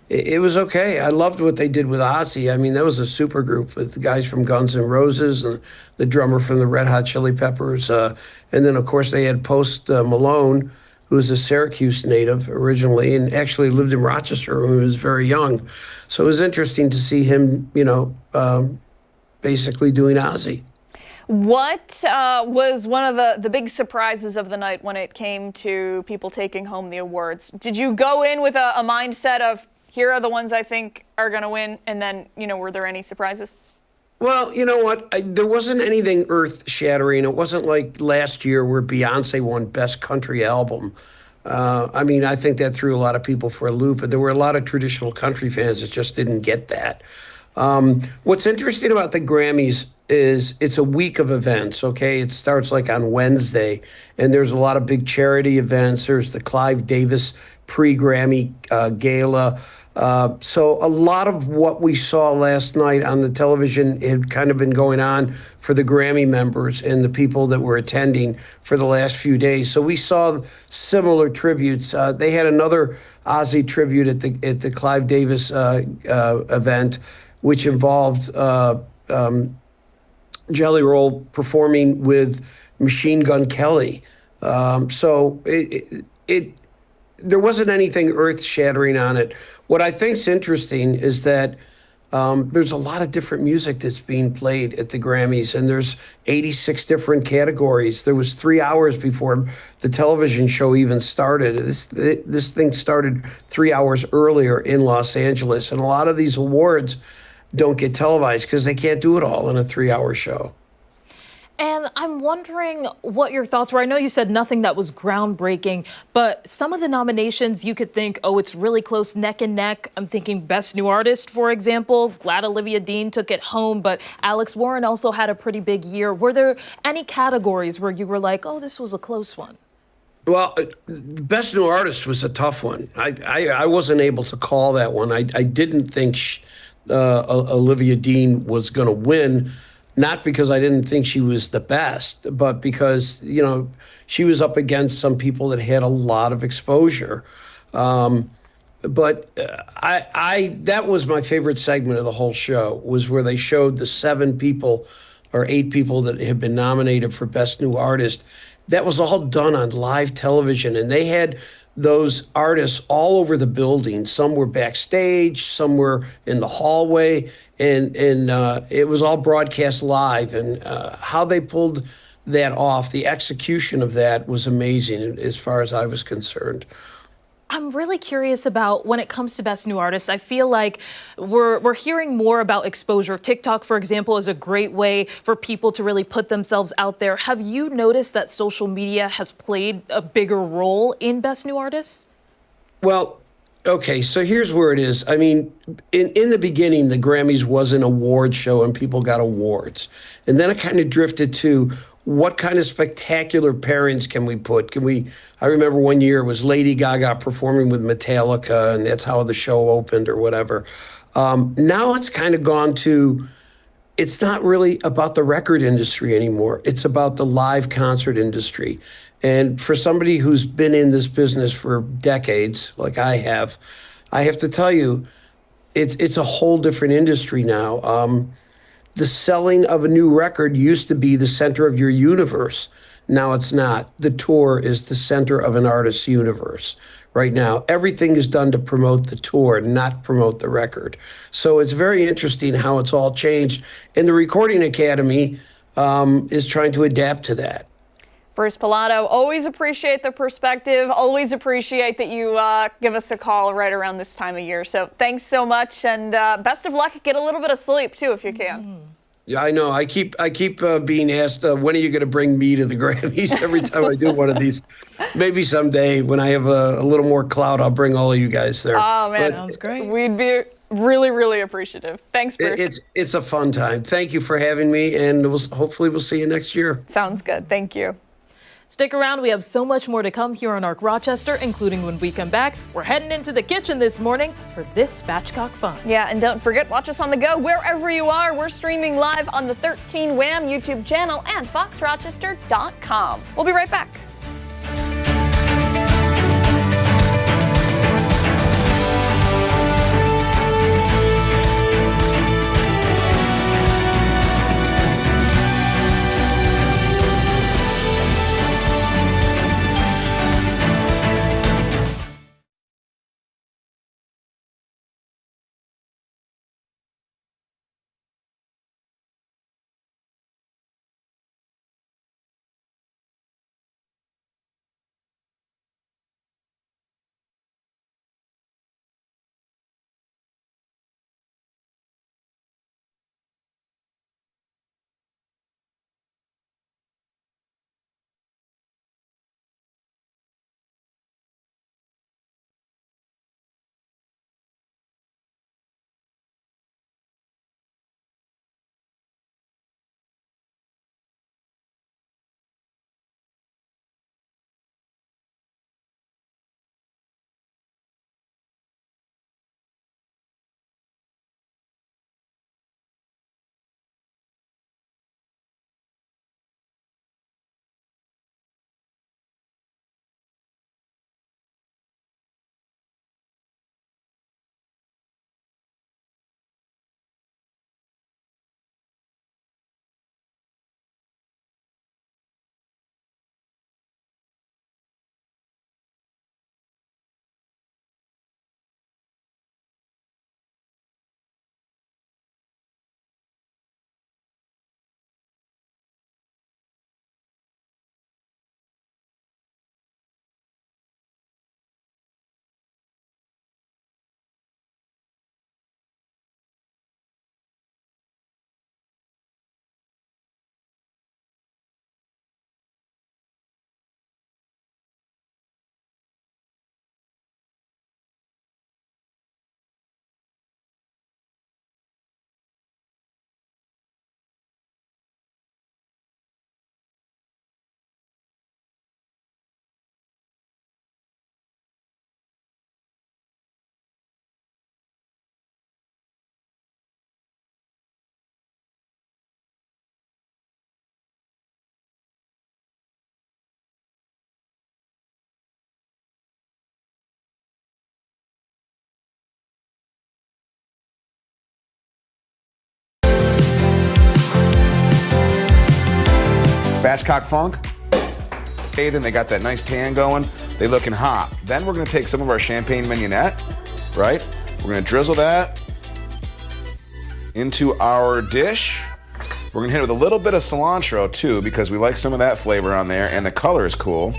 it was okay. I loved what they did with Ozzy. I mean, that was a super group with the guys from Guns N' Roses and the drummer from the Red Hot Chili Peppers. And then, of course, they had Post Malone, who was a Syracuse native originally and actually lived in Rochester when he was very young. So it was interesting to see him, basically doing Ozzy. What was one of the big surprises of the night when it came to people taking home the awards? Did you go in with a mindset of, here are the ones I think are going to win, and then, were there any surprises? Well, you know what? There wasn't anything earth-shattering. It wasn't like last year where Beyonce won Best Country Album. I think that threw a lot of people for a loop, and there were a lot of traditional country fans that just didn't get that. What's interesting about the Grammys is it's a week of events, okay? It starts like on Wednesday, and there's a lot of big charity events. There's the Clive Davis pre-Grammy gala. So a lot of what we saw last night on the television had kind of been going on for the Grammy members and the people that were attending for the last few days. So we saw similar tributes. They had another Ozzy tribute at the Clive Davis event, which involved Jelly Roll performing with Machine Gun Kelly. So there wasn't anything earth-shattering on it. What I think's interesting is that there's a lot of different music that's being played at the Grammys, and there's 86 different categories. There was 3 hours before the television show even started. This thing started 3 hours earlier in Los Angeles, and a lot of these awards don't get televised because they can't do it all in a 3-hour show. And I'm wondering what your thoughts were. I know you said nothing that was groundbreaking, but some of the nominations you could think, it's really close, neck and neck. I'm thinking Best New Artist, for example. Glad Olivia Dean took it home, but Alex Warren also had a pretty big year. Were there any categories where you were like, this was a close one? Well, Best New Artist was a tough one. I wasn't able to call that one. I didn't think Olivia Dean was going to win. Not because I didn't think she was the best, but because, she was up against some people that had a lot of exposure. That was my favorite segment of the whole show, was where they showed the 7 people or 8 people that had been nominated for Best New Artist. That was all done on live television, and they had those artists all over the building. Some were backstage, some were in the hallway, and it was all broadcast live. And how they pulled that off, the execution of that was amazing as far as I was concerned. I'm really curious about when it comes to Best New Artist. I feel like we're hearing more about exposure. TikTok, for example, is a great way for people to really put themselves out there. Have you noticed that social media has played a bigger role in Best New Artist? Well, okay, so here's where it is. I mean, in the beginning, the Grammys was an award show and people got awards. And then it kind of drifted to, what kind of spectacular pairings can we put? I remember one year it was Lady Gaga performing with Metallica, and that's how the show opened or whatever. Now it's kind of gone to, it's not really about the record industry anymore. It's about the live concert industry. And for somebody who's been in this business for decades, like I have to tell you, it's a whole different industry now. The selling of a new record used to be the center of your universe. Now it's not. The tour is the center of an artist's universe right now. Everything is done to promote the tour, not promote the record. So it's very interesting how it's all changed. And the Recording Academy is trying to adapt to that. Bruce Pilato, always appreciate the perspective. Always appreciate that you give us a call right around this time of year. So thanks so much, and best of luck. Get a little bit of sleep too, if you can. Yeah, I know. I keep being asked, when are you going to bring me to the Grammys? Every time I do one of these. Maybe someday when I have a little more clout, I'll bring all of you guys there. Oh man, sounds great. We'd be really, really appreciative. Thanks, Bruce. It's a fun time. Thank you for having me, and hopefully we'll see you next year. Sounds good. Thank you. Stick around. We have so much more to come here on ARC Rochester, including when we come back. We're heading into the kitchen this morning for this spatchcock fun. Yeah, and don't forget, watch us on the go wherever you are. We're streaming live on the 13 Wham YouTube channel and foxrochester.com. We'll be right back. Spatchcock Funk. And they got that nice tan going. They looking hot. Then we're gonna take some of our champagne mignonette, right? We're gonna drizzle that into our dish. We're gonna hit it with a little bit of cilantro too, because we like some of that flavor on there, and the color is cool.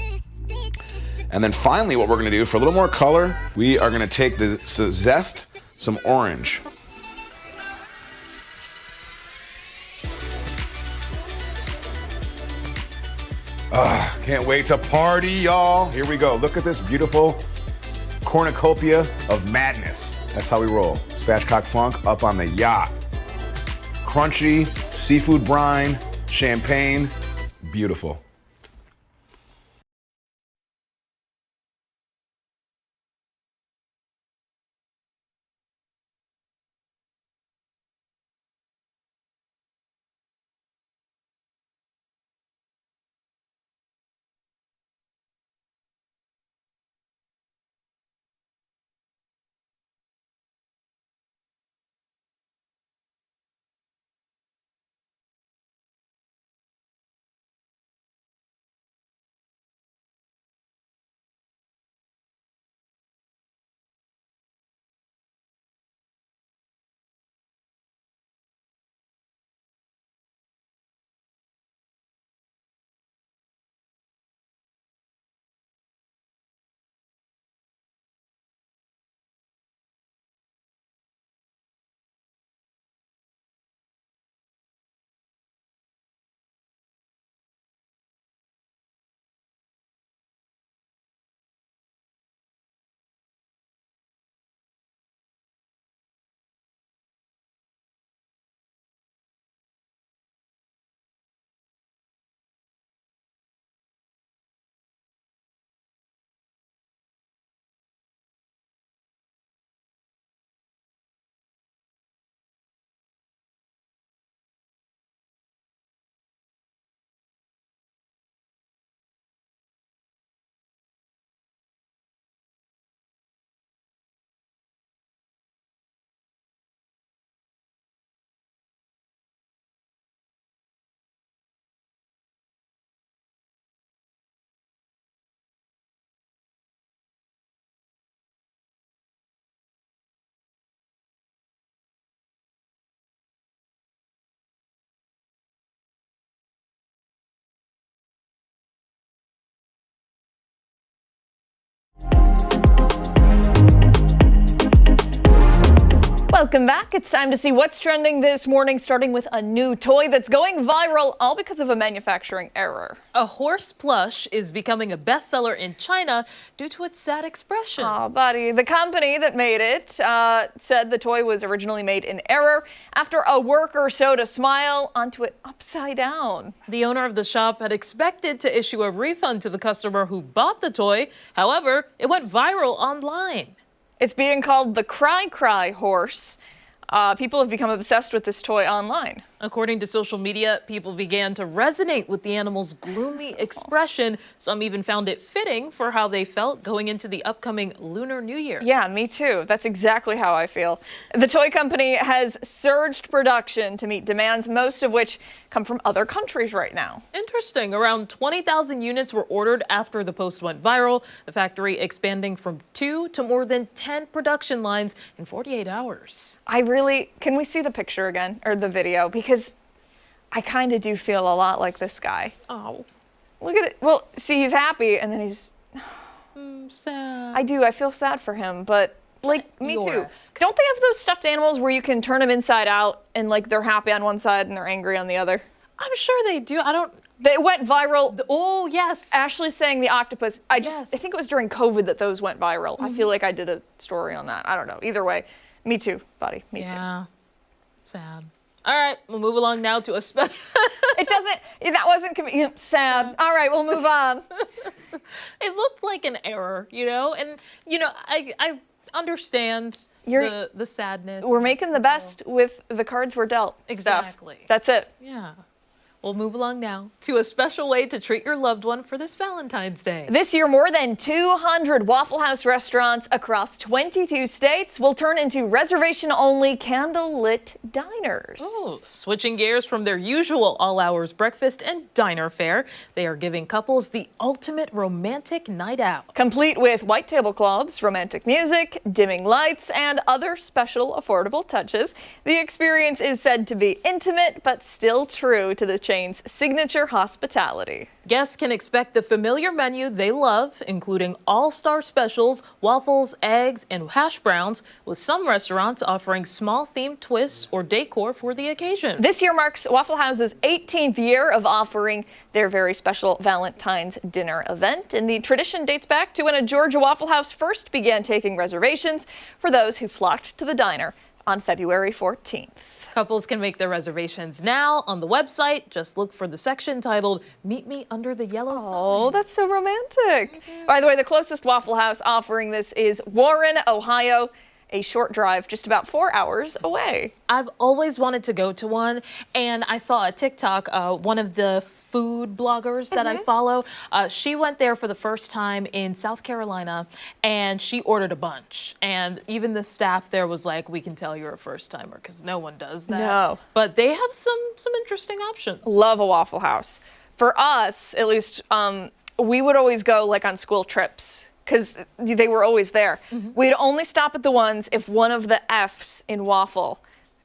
And then finally, what we're gonna do for a little more color, we are gonna take the zest, some orange. Can't wait to party, y'all. Here we go. Look at this beautiful cornucopia of madness. That's how we roll. Spatchcock Funk up on the yacht. Crunchy, seafood brine, champagne, beautiful. Welcome back. It's time to see what's trending this morning, starting with a new toy that's going viral, all because of a manufacturing error. A horse plush is becoming a bestseller in China due to its sad expression. Oh, buddy. The company that made it said the toy was originally made in error after a worker sewed a smile onto it upside down. The owner of the shop had expected to issue a refund to the customer who bought the toy. However, it went viral online. It's being called the Cry horse. People have become obsessed with this toy online. According to social media, people began to resonate with the animal's gloomy expression. Some even found it fitting for how they felt going into the upcoming Lunar New Year. Yeah, me too. That's exactly how I feel. The toy company has surged production to meet demands, most of which come from other countries right now. Interesting. Around 20,000 units were ordered after the post went viral, the factory expanding from 2 to more than 10 production lines in 48 hours. Can we see the picture again, or the video? Because I kind of do feel a lot like this guy. Oh. Look at it. Well, see, he's happy, and then he's... sad. I feel sad for him, but, like, me too. Don't they have those stuffed animals where you can turn them inside out, and, like, they're happy on one side and they're angry on the other? I'm sure they do. They went viral. Oh, yes. Ashley's saying the octopus. I think it was during COVID that those went viral. I feel like I did a story on that. I don't know. Either way. Me too, buddy. Me too. Yeah. Sad. All right, we'll move along now to a special. That wasn't sad. All right, we'll move on. It looked like an error, and, I understand the sadness. We're making the best with the cards we're dealt. Exactly. Stuff. That's it. Yeah. We'll move along now to a special way to treat your loved one for this Valentine's Day. This year, more than 200 Waffle House restaurants across 22 states will turn into reservation-only candlelit diners. Ooh, switching gears from their usual all-hours breakfast and diner fare, they are giving couples the ultimate romantic night out. Complete with white tablecloths, romantic music, dimming lights, and other special affordable touches, the experience is said to be intimate but still true to the chain's signature hospitality. Guests can expect the familiar menu they love, including all-star specials, waffles, eggs, and hash browns, with some restaurants offering small themed twists or decor for the occasion. This year marks Waffle House's 18th year of offering their very special Valentine's dinner event, and the tradition dates back to when a Georgia Waffle House first began taking reservations for those who flocked to the diner on February 14th. Couples can make their reservations now on the website. Just look for the section titled Meet Me Under the Yellow Sign. Oh, that's so romantic. By the way, the closest Waffle House offering this is Warren, Ohio, a short drive just about 4 hours away. I've always wanted to go to one, and I saw a TikTok, one of the food bloggers that I follow, she went there for the first time in South Carolina, and she ordered a bunch. And even the staff there was like, we can tell you're a first timer because no one does that. No. But they have some interesting options. Love a Waffle House. For us, at least, we would always go like on school trips because they were always there. We'd only stop at the ones if one of the F's in waffle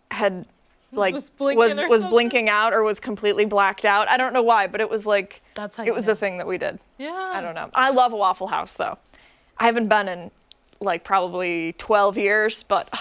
had was blinking out or was completely blacked out. I don't know why, but it was like, it was the thing that we did. Yeah. I don't know. I love a Waffle House though. I haven't been in like probably 12 years, but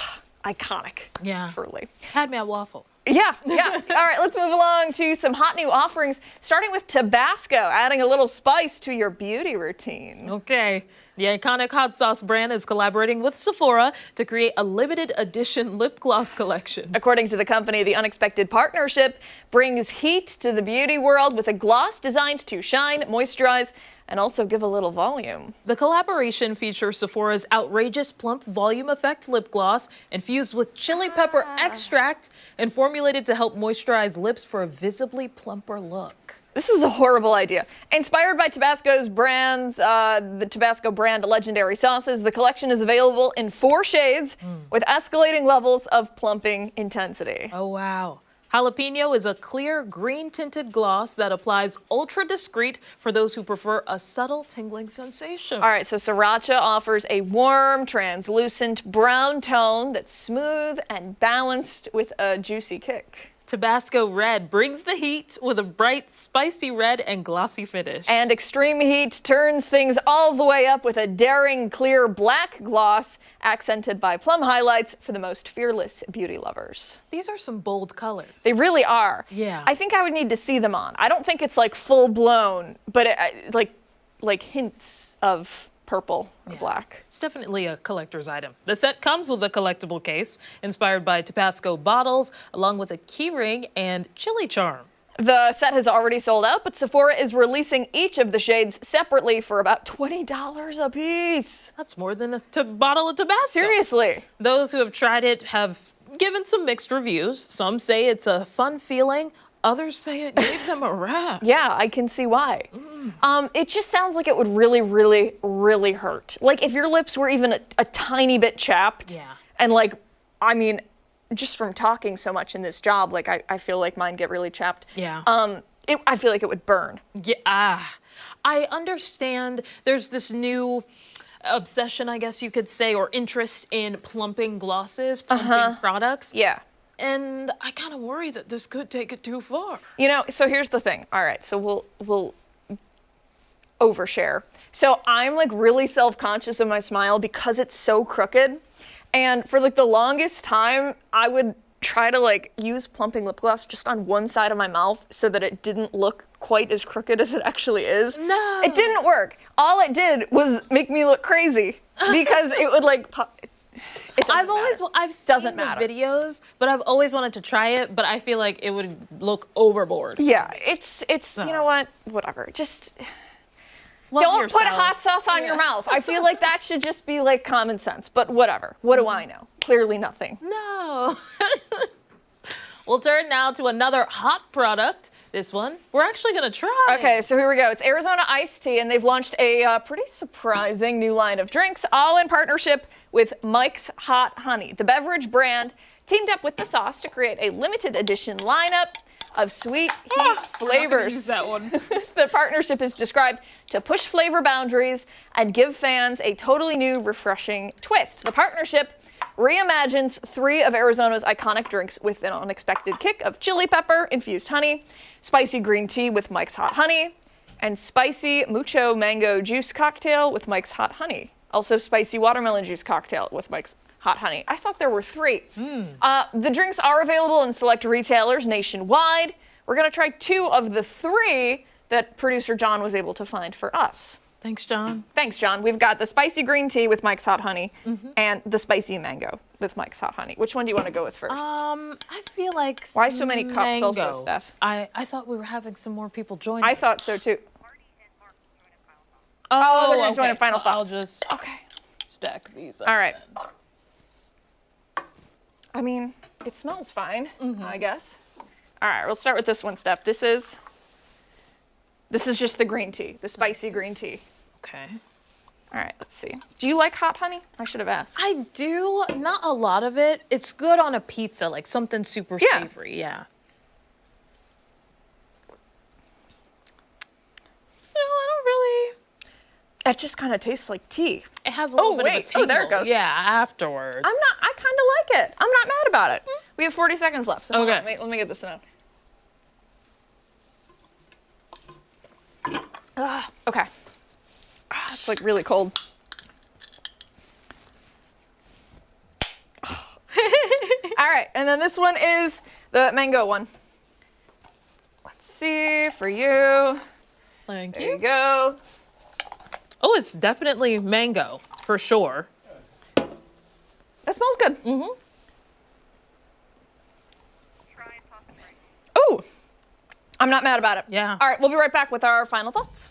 iconic. Yeah. Truly. Had me at waffle. Yeah. All right, let's move along to some hot new offerings, starting with Tabasco, adding a little spice to your beauty routine. Okay. The iconic hot sauce brand is collaborating with Sephora to create a limited edition lip gloss collection. According to the company, the unexpected partnership brings heat to the beauty world with a gloss designed to shine, moisturize, and also give a little volume. The collaboration features Sephora's outrageous plump volume effect lip gloss infused with chili pepper extract and formulated to help moisturize lips for a visibly plumper look. This is a horrible idea. Inspired by Tabasco's brands, the Tabasco brand legendary sauces, the collection is available in 4 shades with escalating levels of plumping intensity. Oh, wow. Jalapeno is a clear green tinted gloss that applies ultra discreet for those who prefer a subtle tingling sensation. All right, so Sriracha offers a warm, translucent brown tone that's smooth and balanced with a juicy kick. Tabasco Red brings the heat with a bright, spicy red and glossy finish. And Extreme Heat turns things all the way up with a daring, clear black gloss accented by plum highlights for the most fearless beauty lovers. These are some bold colors. They really are. Yeah. I think I would need to see them on. I don't think it's like full blown, but like hints of purple or black. It's definitely a collector's item. The set comes with a collectible case inspired by Tabasco bottles, along with a key ring and chili charm. The set has already sold out, but Sephora is releasing each of the shades separately for about $20 a piece. That's more than a bottle of Tabasco. Seriously. Those who have tried it have given some mixed reviews. Some say it's a fun feeling. Others say it gave them a rash. Yeah, I can see why. It just sounds like it would really, really, really hurt. Like if your lips were even a tiny bit chapped. Yeah. And like, I mean, just from talking so much in this job, like I feel like mine get really chapped. Yeah. I feel like it would burn. Yeah. I understand there's this new obsession, I guess you could say, or interest in plumping glosses, plumping products. Yeah. And I kind of worry that this could take it too far. You know, so here's the thing. All right, so we'll overshare. So I'm like really self-conscious of my smile because it's so crooked. And for like the longest time, I would try to like use plumping lip gloss just on one side of my mouth so that it didn't look quite as crooked as it actually is. No. It didn't work. All it did was make me look crazy because it would like pop. I've seen the videos, but I've always wanted to try it, but I feel like it would look overboard. Yeah, it's you know what? Whatever. Just don't put hot sauce on your mouth. I feel like that should just be like common sense, but whatever. What do I know? Clearly nothing. No. We'll turn now to another hot product. This one, we're actually going to try. Okay, so here we go. It's Arizona iced tea, and they've launched a pretty surprising new line of drinks, all in partnership with Mike's Hot Honey. The beverage brand teamed up with the sauce to create a limited edition lineup of sweet heat flavors. Use that one. The partnership is described to push flavor boundaries and give fans a totally new, refreshing twist. The partnership reimagines 3 of Arizona's iconic drinks with an unexpected kick of chili pepper infused honey, spicy green tea with Mike's Hot Honey, and spicy mucho mango juice cocktail with Mike's Hot Honey. Also spicy watermelon juice cocktail with Mike's Hot Honey. I thought there were 3. The drinks are available in select retailers nationwide. We're going to try 2 of the 3 that producer John was able to find for us. Thanks, John. Thanks, John. We've got the spicy green tea with Mike's Hot Honey and the spicy mango with Mike's Hot Honey. Which one do you want to go with first? I feel like Why so many cups also, Steph? I thought we were having some more people join. I thought so too. Oh, they're going to join okay, in final so thoughts. I'll just stack these up. All right. I mean, it smells fine, I guess. All right, we'll start with this one, Steph. This is just the green tea, the spicy green tea. Okay. All right, let's see. Do you like hot honey? I should have asked. I do, not a lot of it. It's good on a pizza, like something super savory, yeah. No, I don't really. It just kind of tastes like tea. It has a little bit of a tingle. Oh, there it goes. Yeah, afterwards. I kind of like it. I'm not mad about it. We have 40 seconds left. So hold on, Okay. let me get this out. Okay. It's like really cold. All right, and then this one is the mango one. Let's see for you. Thank There you go. Oh, it's definitely mango, for sure. That smells good. Oh, I'm not mad about it. Yeah. All right, we'll be right back with our final thoughts.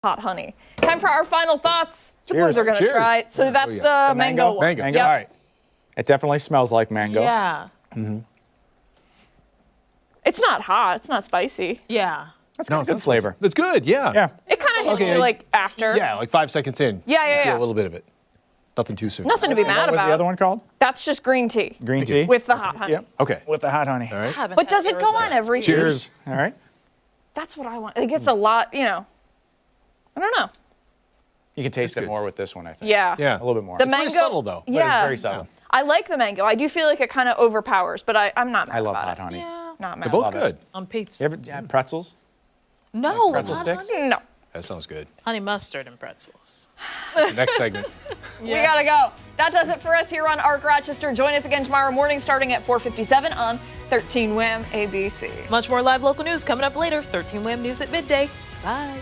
Hot honey. Time for our final thoughts. The boys are going to try it. So that's the mango one. Mango. Yep. All right. It definitely smells like mango. Yeah. It's not hot. It's not spicy. Yeah. That's got good flavor. That's good, yeah. Yeah. It kind of hits you like after. Yeah, like 5 seconds in. Yeah, yeah, You feel yeah. a little bit of it. Nothing too soon. Nothing to be mad What was about. the other one called? That's just green tea. Green tea? With the hot honey. Yep. Okay. With the hot honey. All right. But does it go on every Cheers. All right. That's what I want. It gets a lot, you know. I don't know. You can taste it more with this one, I think. Yeah. Yeah. A little bit more. The It's mango, very subtle, though. But Yeah. it's very subtle. I like the mango. I do feel like it kind of overpowers, but I'm not mad I love about hot it. honey. Not mad. They're both Love it. good. On pizza. You ever had pretzels? No. Pretzel not sticks? honey. No. That sounds good. Honey mustard and pretzels. That's the next segment. We gotta go. That does it for us here on ARC Rochester. Join us again tomorrow morning starting at 4:57 on 13 WHAM ABC. Much more live local news coming up later. 13 WHAM News at midday. Bye.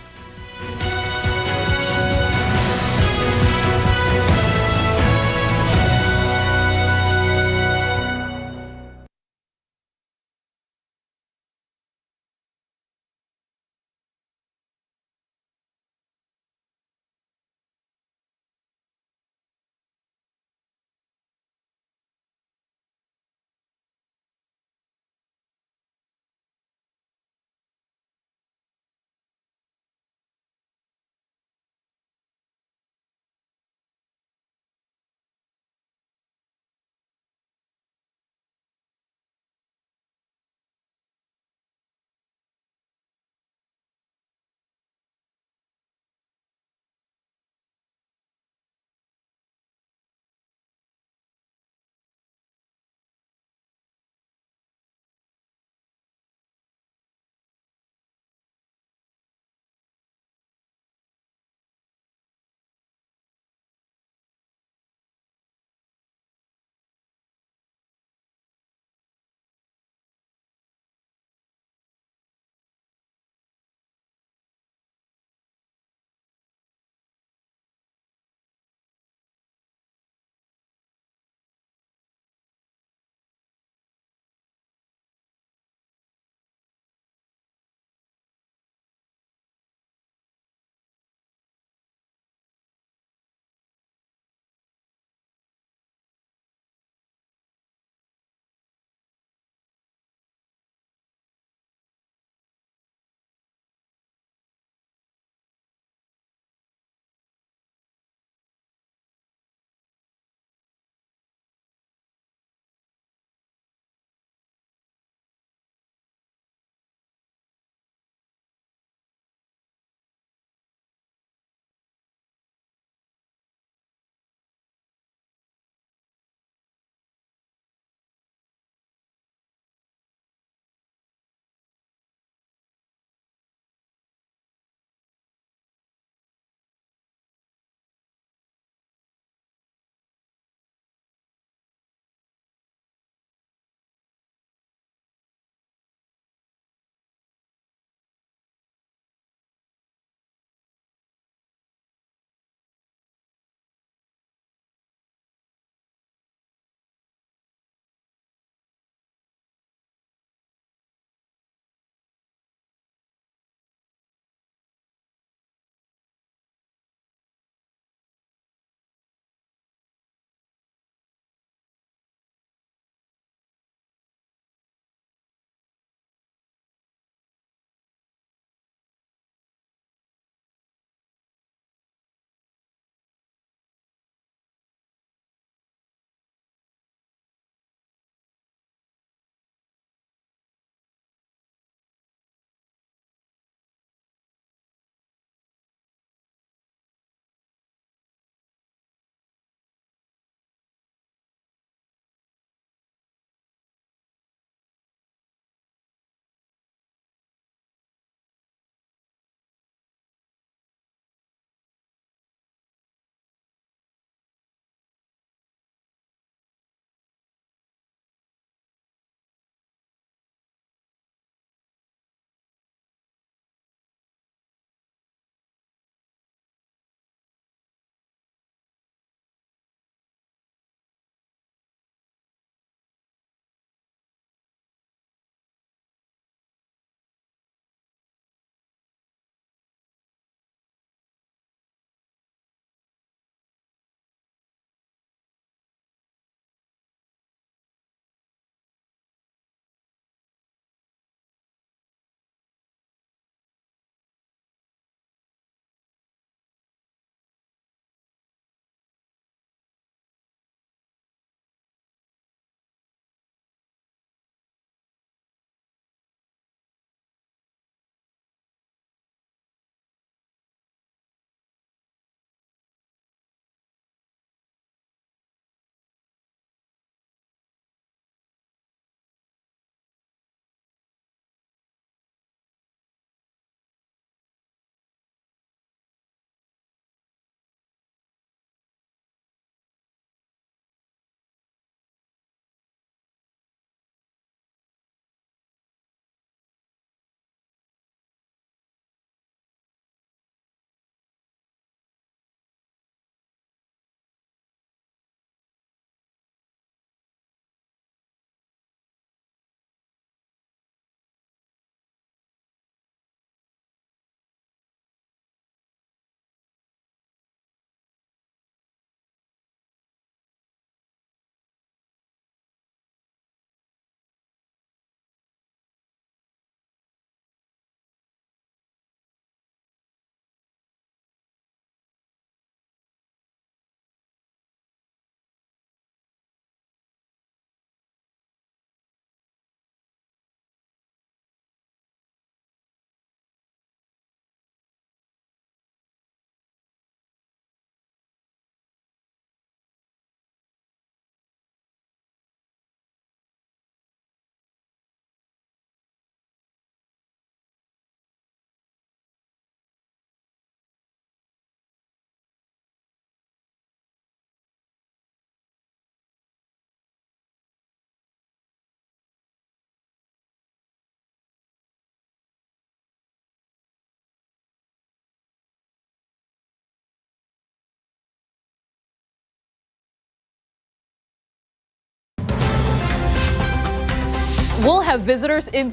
we'll have visitors in...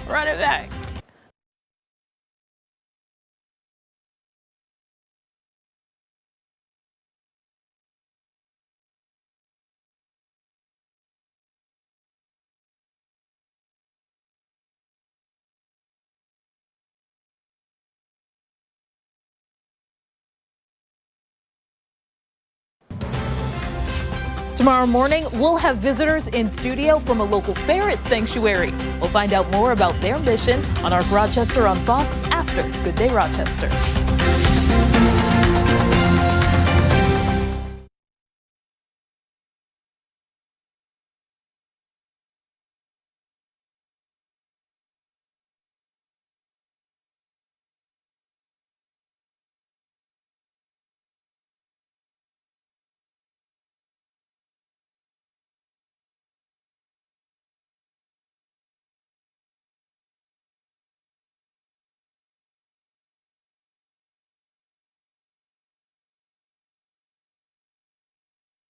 Run it back. Tomorrow morning, we'll have visitors in studio from a local ferret sanctuary. We'll find out more about their mission on ARC Rochester on Fox after Good Day Rochester.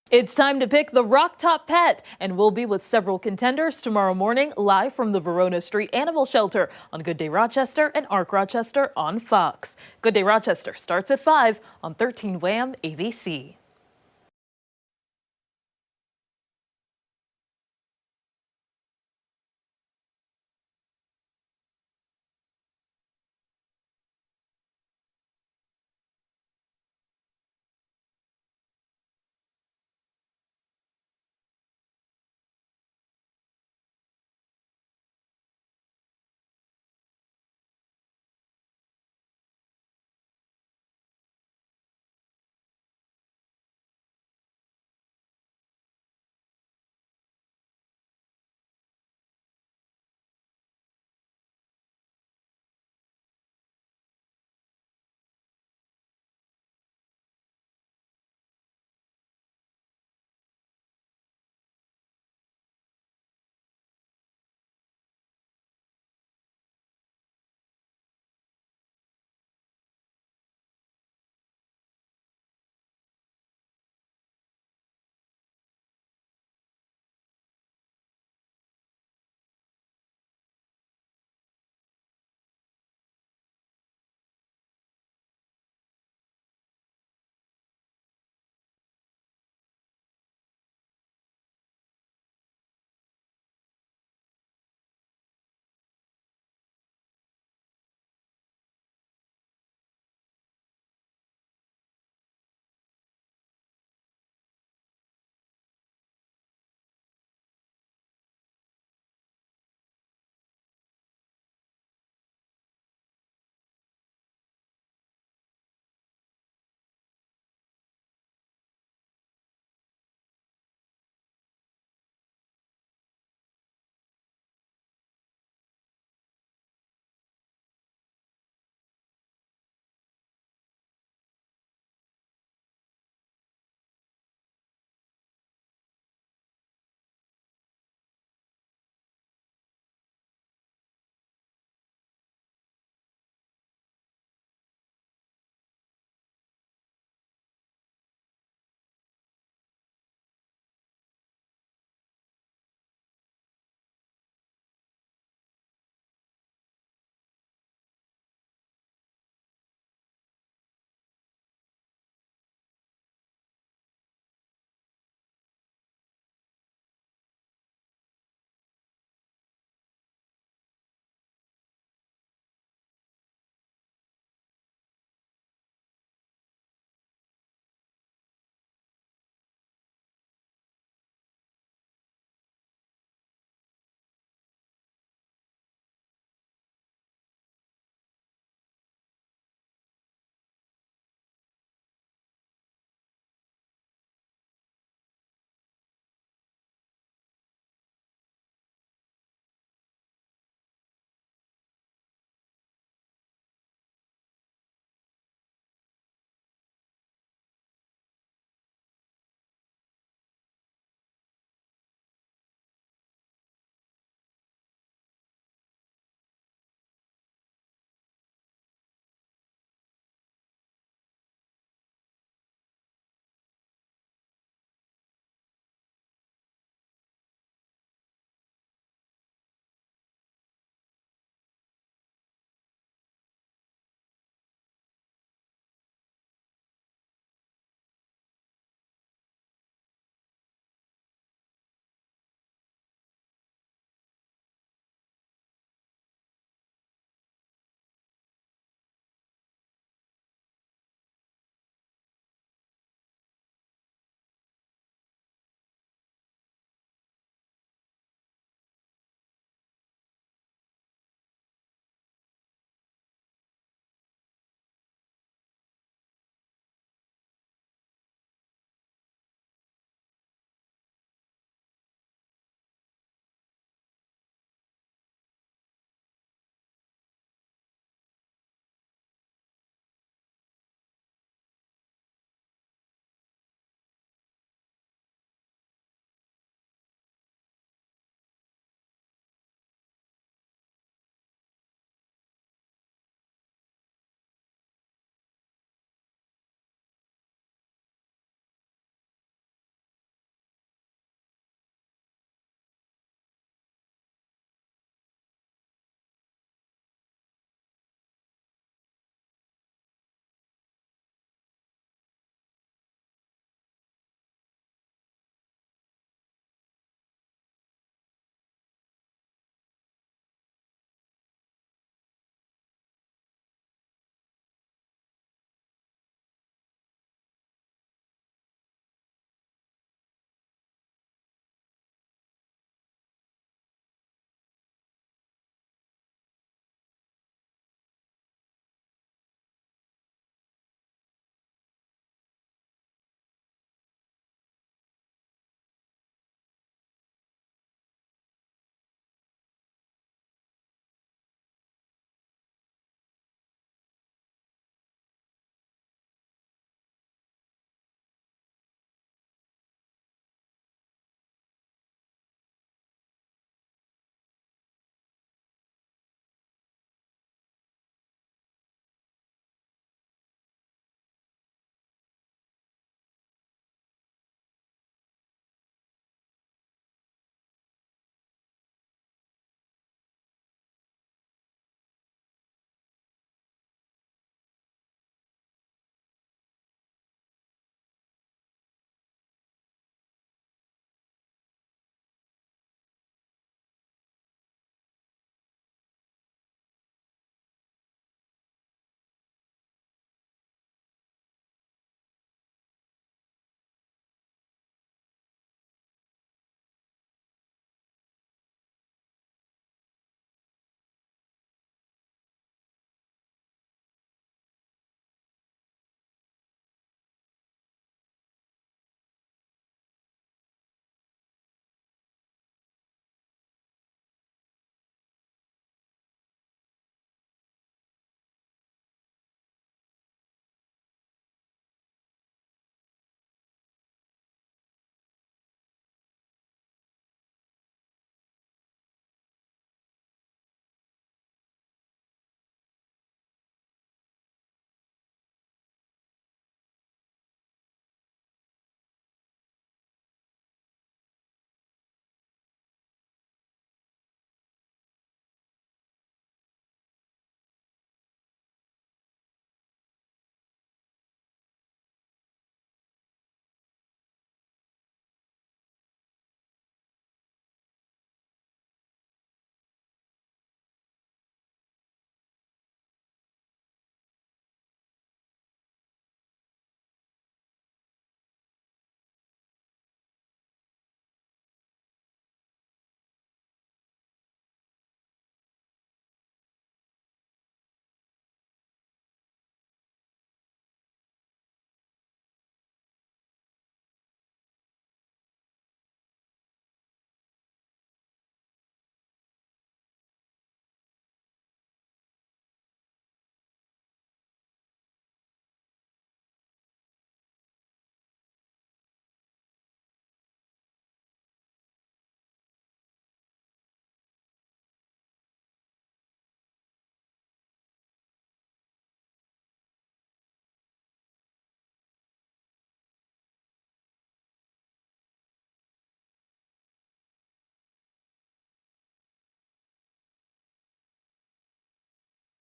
It's time to pick the Rock Top Pet, and we'll be with several contenders tomorrow morning, live from the Verona Street Animal Shelter on Good Day Rochester and ARC Rochester on Fox. Good Day Rochester starts at 5 on 13 WHAM ABC.